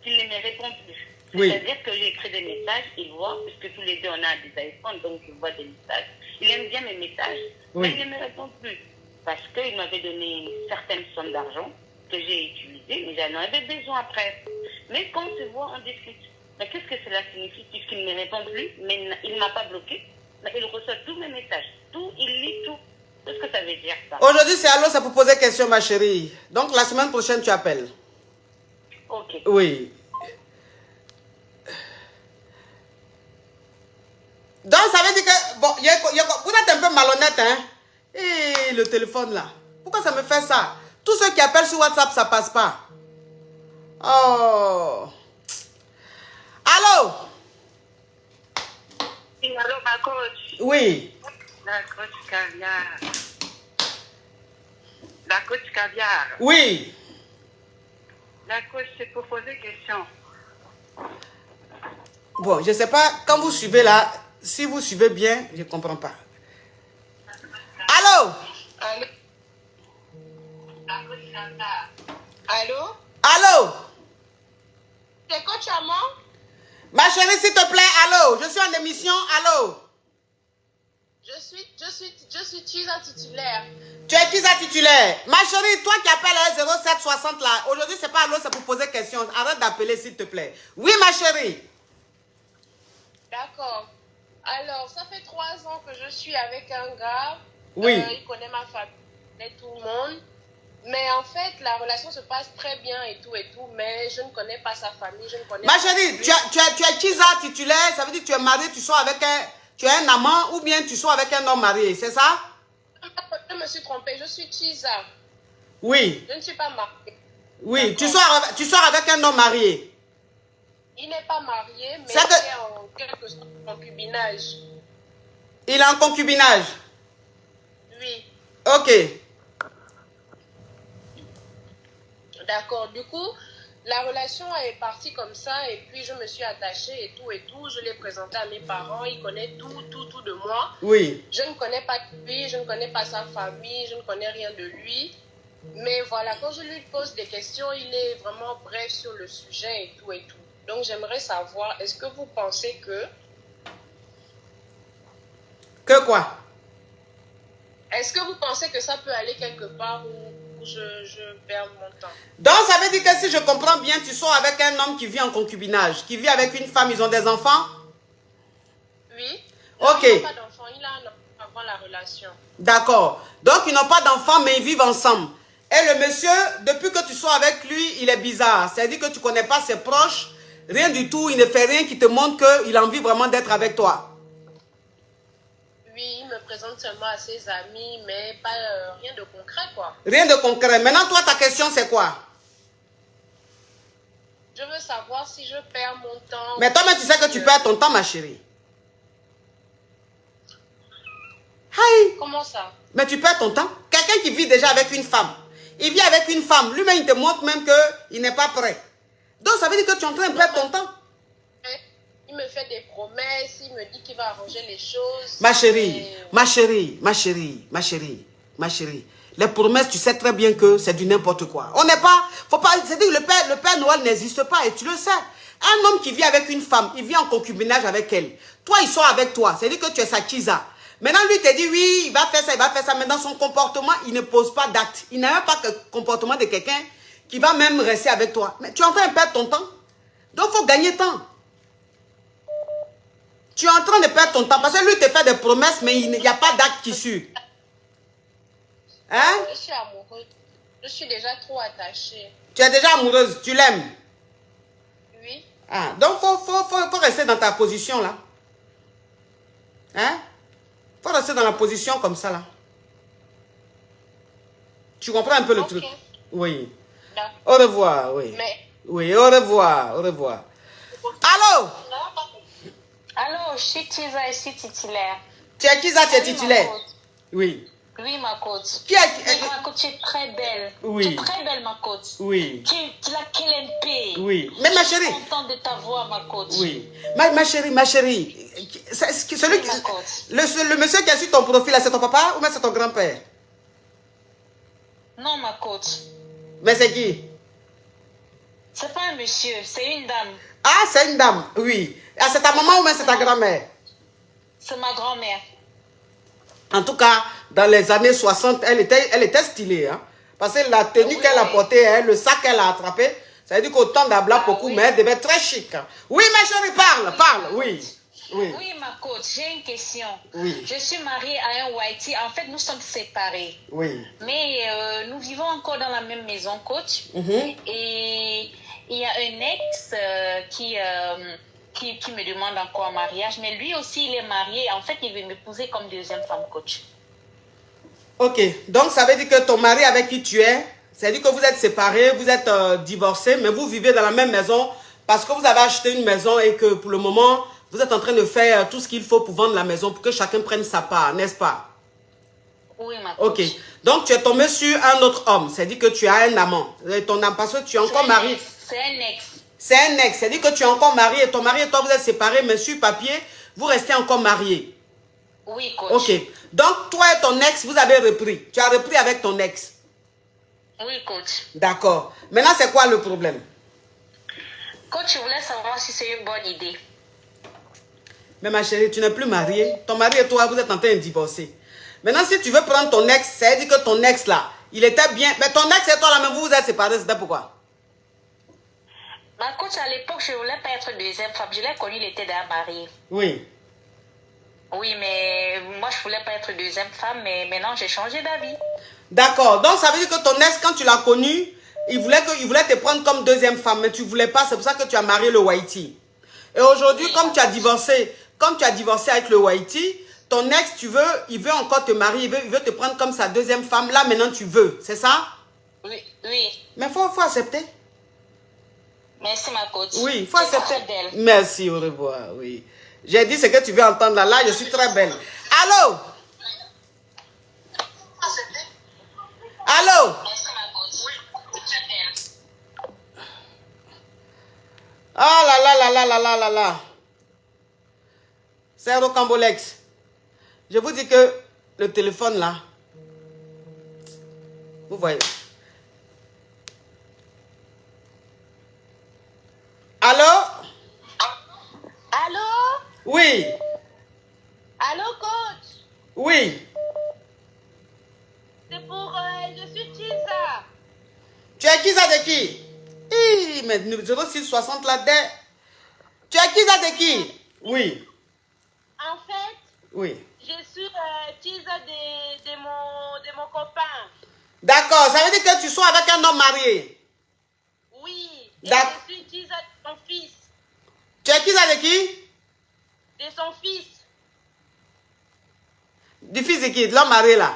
qu'il ne me répond plus. Oui. C'est-à-dire que j'ai écrit des messages, il voit, puisque tous les deux on a des iPhones, donc je vois des messages. Il aime bien mes messages, Oui. mais il ne me répond plus. Parce qu'il m'avait donné une certaine somme d'argent que j'ai utilisée, mais j'en avais besoin après. Mais quand on se voit, on discute. Mais qu'est-ce que cela signifie puisqu'il ne me répond plus, mais il ne m'a pas bloqué, mais il reçoit tous mes messages, tout, il lit tout. Qu'est-ce que ça veut dire ça? Aujourd'hui, c'est allô, c'est pour poser question, ma chérie. Donc, la semaine prochaine, tu appelles. Ok. Oui. Donc, ça veut dire que... Bon, vous êtes un peu malhonnête, hein? Et le téléphone, là. Pourquoi ça me fait ça? Tous ceux qui appellent sur WhatsApp, ça passe pas. Oh. Allô? Oui, allô, ma coach. Oui. La coach caviar. La coach caviar. Oui. La coach, c'est pour poser une question. Bon, je sais pas, quand vous suivez là, si vous suivez bien, je comprends pas. Allô? Allô? Allô? Allô? C'est coach à moi? Ma chérie, s'il te plaît, allô? Je suis en émission, allô? Je suis Tisa titulaire. Tu es qui ça titulaire? Ma chérie, toi qui appelles à 0760 là, aujourd'hui c'est pas allô, c'est pour poser question. Arrête d'appeler s'il te plaît. Oui, ma chérie. D'accord. Alors, ça fait 3 ans que je suis avec un gars. Oui. Il connaît ma famille, il connaît tout le monde. Mais en fait, la relation se passe très bien et tout, mais je ne connais pas sa famille, je ne connais Ma pas chérie, lui. tu es qui ça titulaire? Ça veut dire que tu es marié, tu sors avec tu es un amant ou bien tu sors avec un homme marié, c'est ça? Je me suis trompée, je suis Tisa. Oui. Je ne suis pas mariée. Oui, tu sors avec un homme marié. Il n'est pas marié, mais C'est il que- est en quelque sorte en concubinage. Il est en concubinage. Oui, Ok. d'accord. Du coup, la relation est partie comme ça et puis je me suis attachée et tout. Je l'ai présenté à mes parents. Ils connaissent tout de moi. Oui. Je ne connais pas lui, je ne connais pas sa famille, je ne connais rien de lui. Mais voilà, quand je lui pose des questions, il est vraiment bref sur le sujet et tout. Donc j'aimerais savoir, est-ce que vous pensez que... Que quoi? Est-ce que vous pensez que ça peut aller quelque part où je perds mon temps? Donc ça veut dire que si je comprends bien, tu sors avec un homme qui vit en concubinage, qui vit avec une femme, ils ont des enfants? Oui. Ok. Il n'a pas d'enfant, il a un enfant avant la relation. D'accord. Donc ils n'ont pas d'enfants, mais ils vivent ensemble. Et le monsieur, depuis que tu sors avec lui, il est bizarre. C'est-à-dire que tu ne connais pas ses proches, rien du tout, il ne fait rien qui te montre qu'il a envie vraiment d'être avec toi. Oui, il me présente seulement à ses amis, mais pas rien de concret, quoi. Rien de concret. Maintenant, toi, ta question, c'est quoi? Je veux savoir si je perds mon temps. Mais toi-même, tu sais que tu perds ton temps, ma chérie. Hi. Comment ça? Mais tu perds ton temps. Quelqu'un qui vit déjà avec une femme, il vit avec une femme, lui-même, il te montre même qu'il n'est pas prêt. Donc, ça veut dire que tu es en train de perdre ton temps. Il me fait des promesses, il me dit qu'il va arranger les choses. Ma chérie, mais- ma chérie, ma chérie, ma chérie, ma chérie. Les promesses, tu sais très bien que c'est du n'importe quoi. On n'est pas, faut pas, c'est-à-dire que le Père Noël n'existe pas et tu le sais. Un homme qui vit avec une femme, il vit en concubinage avec elle. Toi, il sort avec toi, c'est-à-dire que tu es sa tisa. Maintenant, lui te dit oui, il va faire ça, il va faire ça. Mais dans son comportement, il ne pose pas d'acte. Il n'a même pas le comportement de quelqu'un qui va même rester avec toi. Mais tu es en train de perdre ton temps. Donc, il faut gagner temps. Tu es en train de perdre ton temps parce que lui te fait des promesses, mais il n'y a pas d'acte qui suit. Hein? Je suis amoureuse. Je suis déjà trop attachée. Tu es déjà amoureuse, tu l'aimes. Oui. Ah, donc faut rester dans ta position là. Hein? Faut rester dans la position comme ça là. Tu comprends un peu le Ok. truc? Oui. D'accord. Au revoir, oui. Mais... Oui, au revoir, au revoir. Allô? Allô, je suis Tisa et je suis titulaire. Tu es qui ça, tu es Oui, titulaire? ma coach. Oui. Oui, ma coach. Qui est... Oui, ma coach, tu es très belle. Oui. Tu es très belle, ma coach. Oui. Tu l'as quel MP. Oui. Mais ma Je chérie. suis contente de ta voix, ma coach. Oui. Ma chérie. Celui Oui, ma coach. le monsieur qui a su ton profil, là, c'est ton papa ou bien c'est ton grand-père? Non, ma coach. Mais c'est qui? C'est pas un monsieur, c'est une dame. Ah, c'est une dame, oui. Ah, c'est ta maman ou bien c'est ta grand-mère? C'est ma grand-mère. En tout cas, dans les années 60, elle était stylée. Hein? Parce que la tenue qu'elle a portée, hein, le sac qu'elle a attrapé, ça veut dire qu'autant d'Abla beaucoup, mais elle devait être très chic. Hein? Oui, ma chérie, parle, oui. Oui, ma coach, j'ai une question. Oui. Je suis mariée à un Whitey. En fait, nous sommes séparés. Oui. Mais nous vivons encore dans la même maison, coach. Et il y a un ex qui me demande encore en mariage. Mais lui aussi, il est marié. En fait, il veut m'épouser comme deuxième femme, coach. Ok. Donc, ça veut dire que ton mari avec qui tu es, ça veut dire que vous êtes séparés, vous êtes divorcés, mais vous vivez dans la même maison parce que vous avez acheté une maison et que pour le moment, vous êtes en train de faire tout ce qu'il faut pour vendre la maison pour que chacun prenne sa part, n'est-ce pas? Oui, ma coach. Ok. Donc, tu es tombé sur un autre homme. C'est-à-dire que tu as un amant. Parce que tu es encore marié. C'est un ex. C'est un ex. C'est-à-dire que tu es encore marié. Et ton mari et toi, vous êtes séparés, mais sur papier, vous restez encore mariés. Oui, coach. Ok. Donc, toi et ton ex, vous avez repris. Tu as repris avec ton ex. Oui, coach. D'accord. Maintenant, c'est quoi le problème? Coach, je voulais savoir si c'est une bonne idée. Mais ma chérie, tu n'es plus mariée. Ton mari et toi, vous êtes en train de divorcer. Maintenant, si tu veux prendre ton ex, ça veut dire que ton ex, là, il était bien. Mais ton ex et toi, là, même vous êtes séparés, c'était pourquoi? Ma coach, à l'époque, je ne voulais pas être deuxième femme. Je l'ai connu, il était déjà marié. Oui. Oui, mais moi, je ne voulais pas être deuxième femme, mais maintenant, j'ai changé d'avis. D'accord. Donc, ça veut dire que ton ex, quand tu l'as connu, il voulait te prendre comme deuxième femme, mais tu ne voulais pas. C'est pour ça que tu as marié le Whitey. Et aujourd'hui, comme tu as divorcé avec le Whitey, ton ex, il veut encore te marier, il veut te prendre comme sa deuxième femme. Là, maintenant, tu veux. C'est ça? Oui, oui. Mais il faut accepter. Merci, ma coach. Oui, il faut accepter. Très belle. Merci, au revoir. Oui. J'ai dit ce que tu veux entendre là. Là, je suis très belle. Allô? Allô? Merci, ma coach. Oui, très belle. Ah là là là là là là là là. C'est Rocambolex. Je vous dis que le téléphone là, vous voyez. Allô? Allô? Oui. Allô, coach? Oui. C'est pour... je suis Tisa. Tu es qui ça de qui? Mais 0660 là, tu es qui ça de qui? Oui. En fait, Oui. je suis Tisa de mon copain. D'accord, ça veut dire que tu sois avec un homme marié. Oui. Et D'accord. je suis Tisa de son fils. Tu es qui ça de qui? De son fils. Du fils de qui? De l'homme marié là.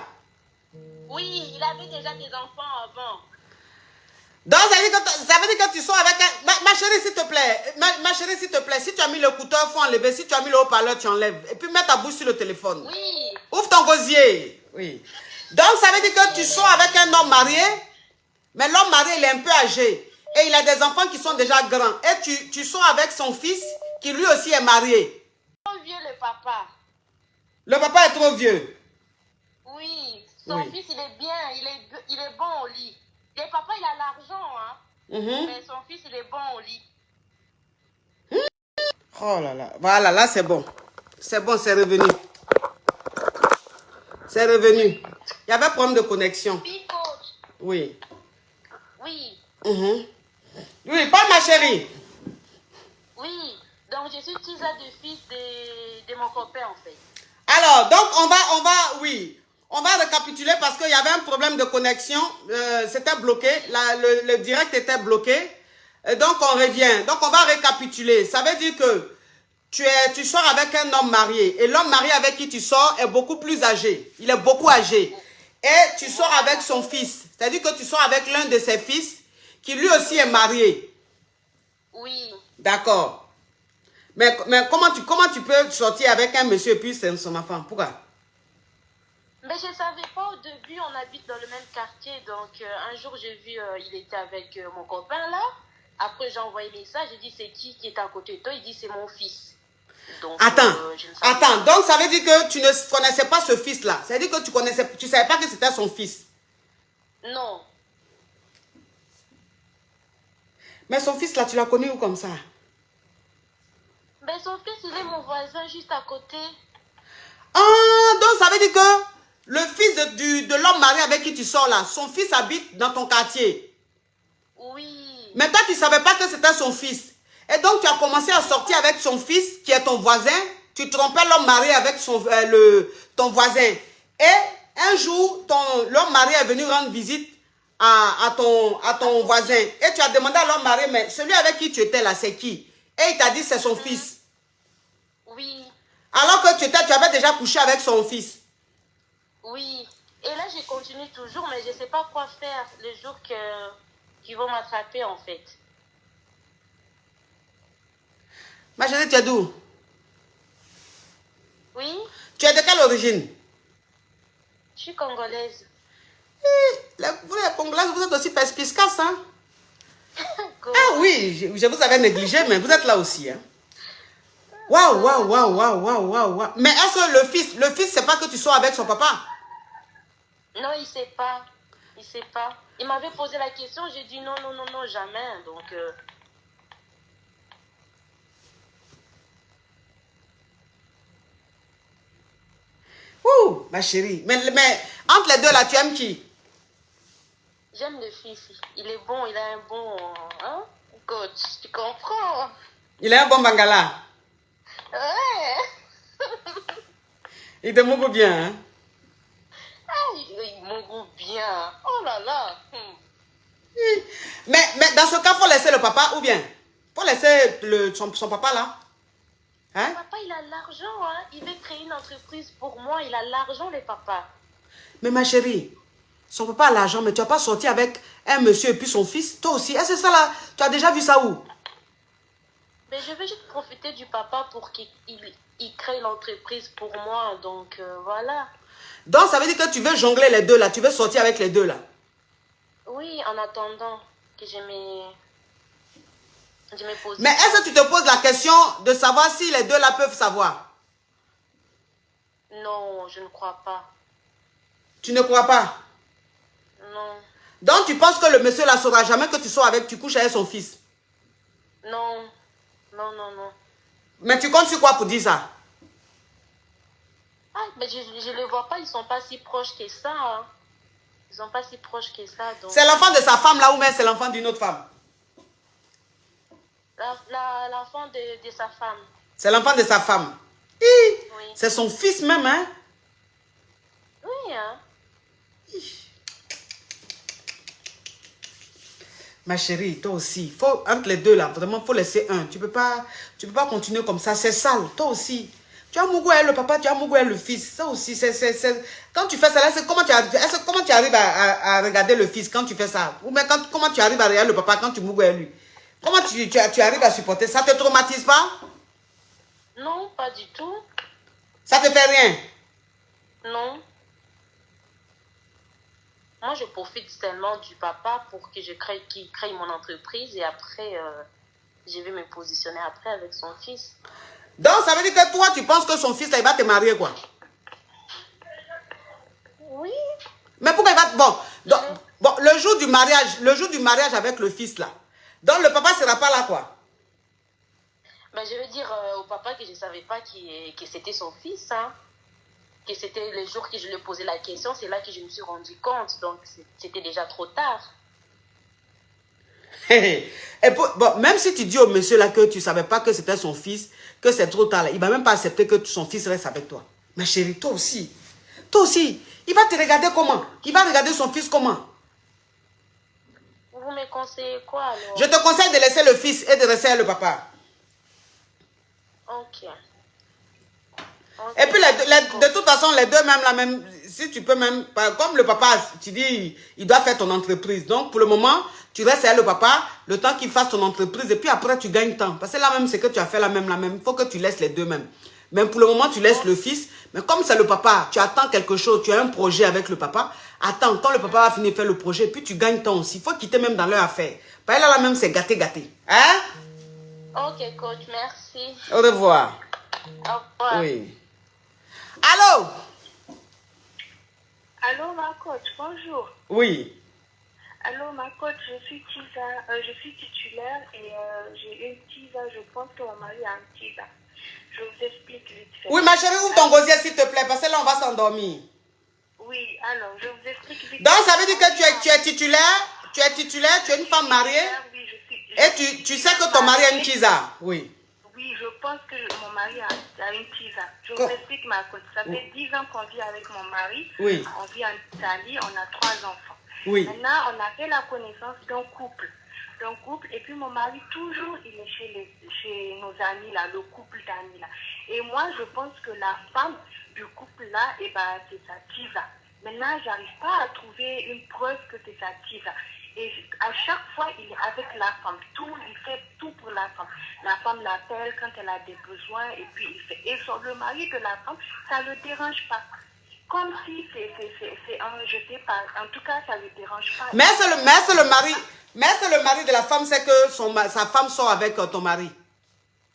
Oui, il avait déjà des enfants avant. Donc, ça veut dire que tu sois avec un... Ma chérie, s'il te plaît. Ma chérie, s'il te plaît. Si tu as mis le couteau, il faut enlever. Si tu as mis le haut-parleur, tu enlèves. Et puis, mets ta bouche sur le téléphone. Oui. Ouvre ton gosier. Oui. Donc, ça veut dire que tu sois avec un homme marié. Mais l'homme marié, il est un peu âgé. Et il a des enfants qui sont déjà grands. Et tu sois avec son fils, qui lui aussi est marié. Trop vieux le papa. Le papa est trop vieux. Oui. Son Oui. fils, il est bien. Il est bon au lit. Le papa, il a l'argent, hein. Mais son fils, il est bon au lit. Oh là là. Voilà, là, c'est bon. C'est bon, c'est revenu. C'est revenu. Il y avait un problème de connexion. Oui, coach. Oui. Oui. Oui, pas ma chérie. Oui. Donc, je suis Tisa de fils de mon copain, en fait. Alors, donc, on va récapituler parce qu'il y avait un problème de connexion. C'était bloqué. Le direct était bloqué. Et donc, on revient. Donc, on va récapituler. Ça veut dire que tu sors avec un homme marié. Et l'homme marié avec qui tu sors est beaucoup plus âgé. Il est beaucoup âgé. Et tu sors avec son fils. C'est-à-dire que tu sors avec l'un de ses fils qui lui aussi est marié. Oui. D'accord. Mais comment tu peux sortir avec un monsieur et puis c'est son enfant? Pourquoi? Mais je ne savais pas au début, on habite dans le même quartier. Donc, un jour, j'ai vu, il était avec mon copain là. Après, j'ai envoyé le message, j'ai dit, c'est qui est à côté de toi? Il dit, c'est mon fils. Donc, Attends. Donc, ça veut dire que tu ne connaissais pas ce fils-là. Ça veut dire que tu ne savais pas que c'était son fils. Non. Mais son fils là, tu l'as connu où comme ça? Ben, son fils, il est mon voisin juste à côté. Ah, donc ça veut dire que le fils de l'homme marié avec qui tu sors là, son fils habite dans ton quartier. Oui. Mais toi, tu ne savais pas que c'était son fils. Et donc, tu as commencé à sortir avec son fils, qui est ton voisin. Tu trompais l'homme marié avec ton voisin. Et un jour, l'homme marié est venu rendre visite à ton voisin. Et tu as demandé à l'homme marié, mais celui avec qui tu étais là, c'est qui? Et il t'a dit, c'est son fils. Oui. Alors que tu avais déjà couché avec son fils. Oui. Et là, je continue toujours, mais je ne sais pas quoi faire le jour qu'ils vont m'attraper, en fait. Ma chérie, tu es d'où? Oui, Tu es de quelle origine? je suis congolaise. Vous les Congolaises, vous êtes aussi perspicaces, hein? Go. Ah oui, je vous avais négligé, mais vous êtes là aussi, hein? Waouh, waouh, waouh, waouh, waouh, waouh. Mais est-ce que le fils, c'est pas que tu sois avec son papa? Non, il ne sait pas. Il ne sait pas. Il m'avait posé la question, j'ai dit non, non, non, non, jamais. Donc, Ouh, ma chérie. Mais entre les deux là, tu aimes qui? j'aime le fils. Il est bon, il a un bon... Hein, coach, tu comprends? Il a un bon bangala. Ouais. Il te mougue bien, hein? Ah, il me goûte bien. Oh là là. Mais dans ce cas, il faut laisser le papa ou bien? Faut laisser son papa là. Hein? Papa, il a l'argent, hein. Il veut créer une entreprise pour moi. Il a l'argent, le papa. Mais ma chérie, son papa a l'argent, mais tu n'as pas sorti avec un monsieur et puis son fils. Toi aussi, est-ce que ça là, tu as déjà vu ça où? Mais je veux juste profiter du papa pour qu'il crée l'entreprise pour moi. Donc, voilà. Donc, ça veut dire que tu veux jongler les deux là, tu veux sortir avec les deux là. Oui, en attendant que je me pose. Mais est-ce que tu te poses la question de savoir si les deux là peuvent savoir? Non, je ne crois pas. Tu ne crois pas? Non. Donc, tu penses que le monsieur là saura jamais que tu couches avec son fils? Non. Non, non, non. Mais tu comptes sur quoi pour dire ça? Ah, mais je ne les vois pas, ils ne sont pas si proches que ça. Hein. Ils ne sont pas si proches que ça. C'est l'enfant de sa femme là ou même c'est l'enfant d'une autre femme? L'enfant de sa femme. C'est l'enfant de sa femme. Oui. C'est son fils même, hein? Oui, hein? Ma chérie, toi aussi, faut, entre les deux là, vraiment, il faut laisser un. Tu peux pas continuer comme ça, c'est sale. Toi aussi, tu as Mougoué le papa, tu as Mougoué le fils. Ça aussi, quand tu fais ça là, comment tu arrives à regarder le fils quand tu fais ça? Ou bien comment tu arrives à regarder le papa quand tu Mougoué lui? Comment tu arrives à supporter? Ça te traumatise pas? Non, pas du tout. Ça te fait rien? Non. Moi, je profite seulement du papa pour que qu'il crée mon entreprise et après, je vais me positionner après avec son fils. Donc, ça veut dire que toi, tu penses que son fils, là, il va te marier, quoi? Oui. Mais pourquoi il va... Bon, le jour du mariage avec le fils, là, donc le papa ne sera pas là, quoi? Ben, je veux dire au papa que je ne savais pas que c'était son fils, hein. Que c'était le jour que je lui ai posé la question, c'est là que je me suis rendu compte. Donc, c'était déjà trop tard. Et bon, même si tu dis au monsieur là que tu ne savais pas que c'était son fils, que c'est trop tard, là, il ne va même pas accepter que son fils reste avec toi. Ma chérie, toi aussi, il va te regarder comment? Il va regarder son fils comment? Vous me conseillez quoi alors? Je te conseille de laisser le fils et de rester avec le papa. Ok. Et puis, de toute façon, les deux même, là, même, si tu peux même, comme le papa, tu dis, il doit faire ton entreprise. Donc, pour le moment, tu restes avec le papa, le temps qu'il fasse ton entreprise, et puis après, tu gagnes temps. Parce que là même, c'est que tu as fait la même, il faut que tu laisses les deux même. Même pour le moment, tu laisses le fils, mais comme c'est le papa, tu attends quelque chose, tu as un projet avec le papa, attends, quand le papa va finir de faire le projet, puis tu gagnes temps aussi. Il faut quitter même dans leur affaire. Parce que là même, c'est gâté. Hein? Ok, coach, merci. Au revoir. Au revoir. Oui. Allô? Allô, ma coach, bonjour. Oui. Allô, ma coach, je suis titulaire et j'ai une TISA. Je pense que mon mari a un TISA. Je vous explique vite fait. Oui, ma chérie, ouvre ton gosier, s'il te plaît, parce que là, on va s'endormir. Oui, alors, je vous explique vite. Donc, ça veut dire que tu es titulaire, tu es une femme mariée, Oui, et tu sais que ton mari a une TISA. Oui. Oui, je pense que mon mari a une TISA. Je vous explique, ma coach. Ça fait 10 ans qu'on vit avec mon mari. Oui. On vit en Italie, on a 3 enfants. Oui. Maintenant, on a fait la connaissance d'un couple. Et puis mon mari, toujours, il est chez nos amis, là, le couple d'amis, là. Et moi, je pense que la femme du couple, là, eh ben, c'est sa TISA. Maintenant, j'arrive pas à trouver une preuve que c'est sa TISA. Et à chaque fois, il est avec la femme. Il fait tout pour la femme. La femme l'appelle quand elle a des besoins et puis il fait. Et le mari de la femme, ça ne le dérange pas. Comme si c'est je sais pas. En tout cas, ça ne le dérange pas. Mais c'est le mari de la femme, c'est que sa femme sort avec ton mari.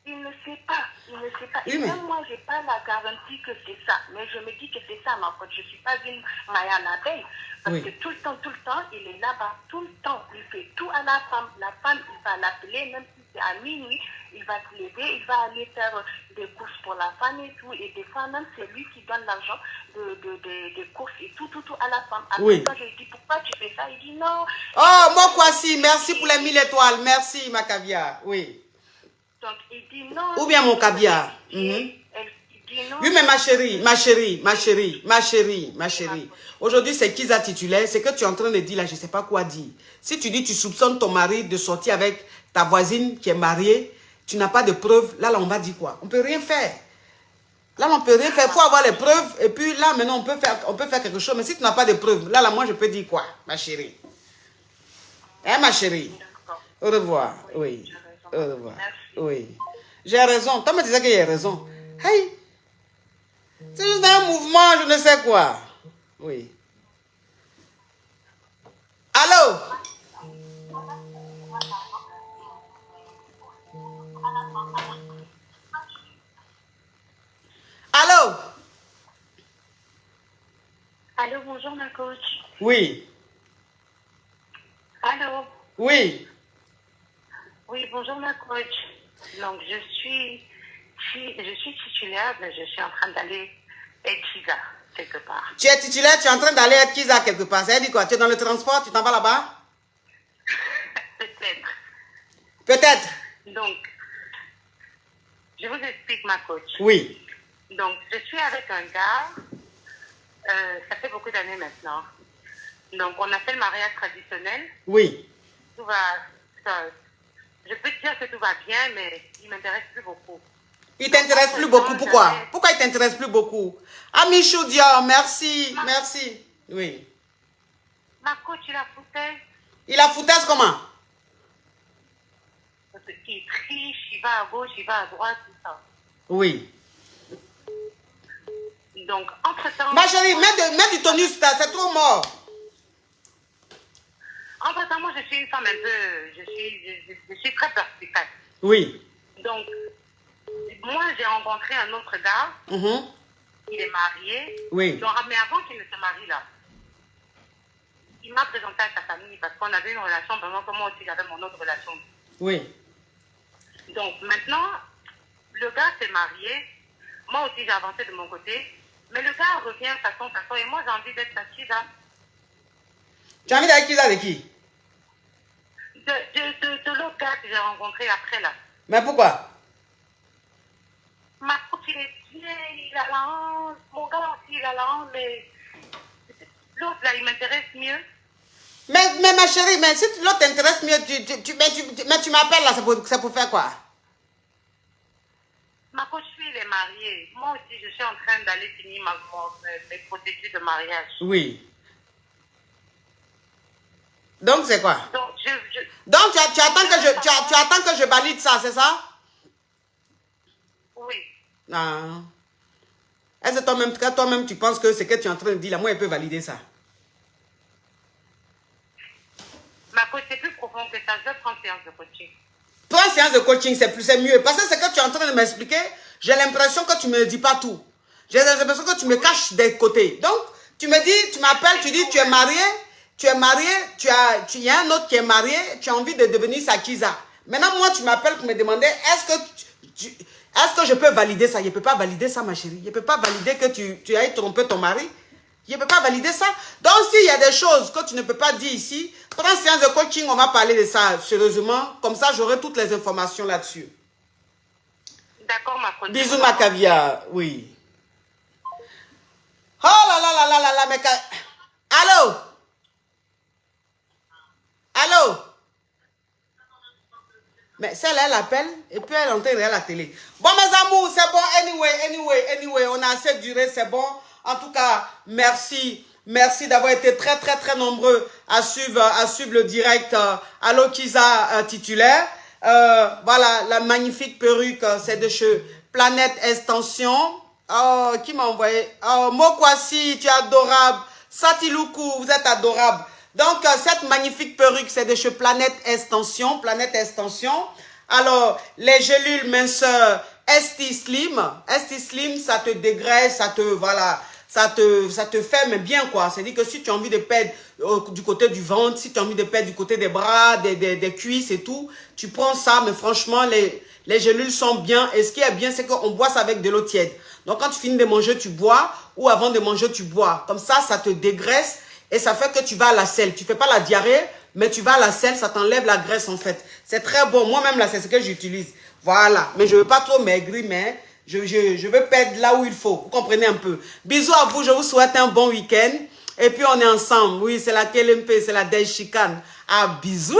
Il ne sait pas. Oui, Et mais... même moi, je n'ai pas la garantie que c'est ça. Mais je me dis que c'est ça, ma pote. Je ne suis pas une Maya l'abeille. Parce que tout le temps, il est là-bas. Tout le temps, il fait tout à la femme. La femme, il va l'appeler, même si c'est à minuit. Il va se lever, il va aller faire des courses pour la femme et tout. Et des fois, même, c'est lui qui donne l'argent des courses et tout à la femme. Après, quand je lui dis, pourquoi tu fais ça? Il dit non. Oh, moi, quoi, si. Merci pour les 1000 étoiles. Merci, ma caviar. Oui. Donc, il dit non. Ou bien mon caviar. Oui, mais ma chérie. Aujourd'hui, c'est qui ça titulaire? C'est que tu es en train de dire là, je ne sais pas quoi dire. Si tu dis tu soupçonnes ton mari de sortir avec ta voisine qui est mariée, tu n'as pas de preuves, là, on va dire quoi? On ne peut rien faire. Là, on ne peut rien faire. Il faut avoir les preuves. Et puis là, maintenant, on peut faire quelque chose. Mais si tu n'as pas de preuves, là, moi, je peux dire quoi, ma chérie? Hein, ma chérie? Au revoir. Oui. Au revoir. Oui. J'ai raison. Toi, me disais que j'ai raison. Hey! C'est juste un mouvement, je ne sais quoi. Oui. Allô? Allô? Allô, bonjour ma coach. Oui. Allô? Oui. Oui, bonjour ma coach. Donc, je suis titulaire, mais je suis en train d'aller être TISA quelque part. Tu es titulaire, tu es en train d'aller être TISA quelque part. Ça veut dire quoi? Tu es dans le transport, tu t'en vas là-bas? Peut-être. Peut-être. Donc, je vous explique ma coach. Oui. Donc, je suis avec un gars, ça fait beaucoup d'années maintenant. Donc, on a fait le mariage traditionnel. Oui. Tout va... je peux te dire que tout va bien, mais il ne m'intéresse plus beaucoup. Il t'intéresse plus beaucoup, pourquoi? Pourquoi il t'intéresse plus beaucoup? Amichou Dior, merci, merci. Oui. Ma coach, il a foutaise. Il a foutaise comment? Parce qu'il triche, il va à gauche, il va à droite, tout ça. Oui. Donc, entre-temps... Ma chérie, mets du tonus là, c'est trop mort. Entre-temps, moi, je suis une femme un peu... Je suis très perspicace. Oui. Donc, moi, j'ai rencontré un autre gars. Il est marié. Oui. Donc, mais avant qu'il ne se marie là, il m'a présenté à sa famille parce qu'on avait une relation pendant que moi aussi j'avais mon autre relation. Oui. Donc, maintenant, le gars s'est marié. Moi aussi, j'ai avancé de mon côté. Mais le gars revient façon. Et moi, j'ai envie d'être sa TISA. Tu as envie d'être TISA de qui? De l'autre gars que j'ai rencontré après là. Mais pourquoi? Ma coupe, il est bien, il a la honte. Mon gars aussi, il a la honte, mais l'autre là, il m'intéresse mieux. Mais ma chérie, mais si l'autre t'intéresse mieux, mais tu m'appelles là, c'est pour faire quoi? Ma coach, il est mariée. Moi aussi, je suis en train d'aller finir mes procédures de mariage. Oui. Donc, c'est quoi? Donc, tu attends que je valide ça, c'est ça? Oui. Non. Est-ce que toi-même, tu penses que ce que tu es en train de dire là, moi, elle peut valider ça? Ma coach, c'est plus profond que ça. Je vais prendre séance de coaching. Prends séance de coaching, c'est mieux. Parce que ce que tu es en train de m'expliquer, j'ai l'impression que tu ne me dis pas tout. J'ai l'impression que tu me caches des côtés. Donc, tu me dis, tu m'appelles, tu dis tu es marié. Tu es marié, il y a un autre qui est marié, tu as envie de devenir Sakiza. Maintenant, moi, tu m'appelles pour me demander, est-ce que je peux valider ça? Je ne peux pas valider ça, ma chérie. Je ne peux pas valider que tu ailles tromper ton mari. Je ne peux pas valider ça. Donc, s'il y a des choses que tu ne peux pas dire ici, pendant séance de coaching, on va parler de ça sérieusement. Comme ça, j'aurai toutes les informations là-dessus. D'accord, ma coach. Bisous, ma caviar. Oui. Oh là là là là là là, mais... Allô? Allô? Mais celle-là, elle appelle et puis elle entend derrière la télé. Bon, mes amours, c'est bon. Anyway, on a assez duré, c'est bon. En tout cas, merci. Merci d'avoir été très, très, très nombreux à suivre le direct Allo Kiza titulaire. Voilà, la magnifique perruque, c'est de chez Planète Extension. Oh, qui m'a envoyé? Oh, Mokwasi, tu es adorable. Satiloukou, vous êtes adorable. Donc, cette magnifique perruque, c'est de chez Planète Extension. Planète Extension. Alors, les gélules minceurs ST Slim. ST Slim, ça te dégraisse, ça te, voilà, ça te fait mais bien, quoi. C'est-à-dire que si tu as envie de perdre du côté du ventre, si tu as envie de perdre du côté des bras, des cuisses et tout, tu prends ça, mais franchement, les gélules sont bien. Et ce qui est bien, c'est qu'on boit ça avec de l'eau tiède. Donc, quand tu finis de manger, tu bois, ou avant de manger, tu bois. Comme ça te dégraisse. Et ça fait que tu vas à la selle. Tu ne fais pas la diarrhée, mais tu vas à la selle, ça t'enlève la graisse en fait. C'est très bon. Moi-même, là, c'est ce que j'utilise. Voilà. Mais je ne veux pas trop maigrir, mais je veux perdre là où il faut. Vous comprenez un peu. Bisous à vous. Je vous souhaite un bon week-end. Et puis, on est ensemble. Oui, c'est la KLMP, c'est la Day Chicane. Ah, bisous.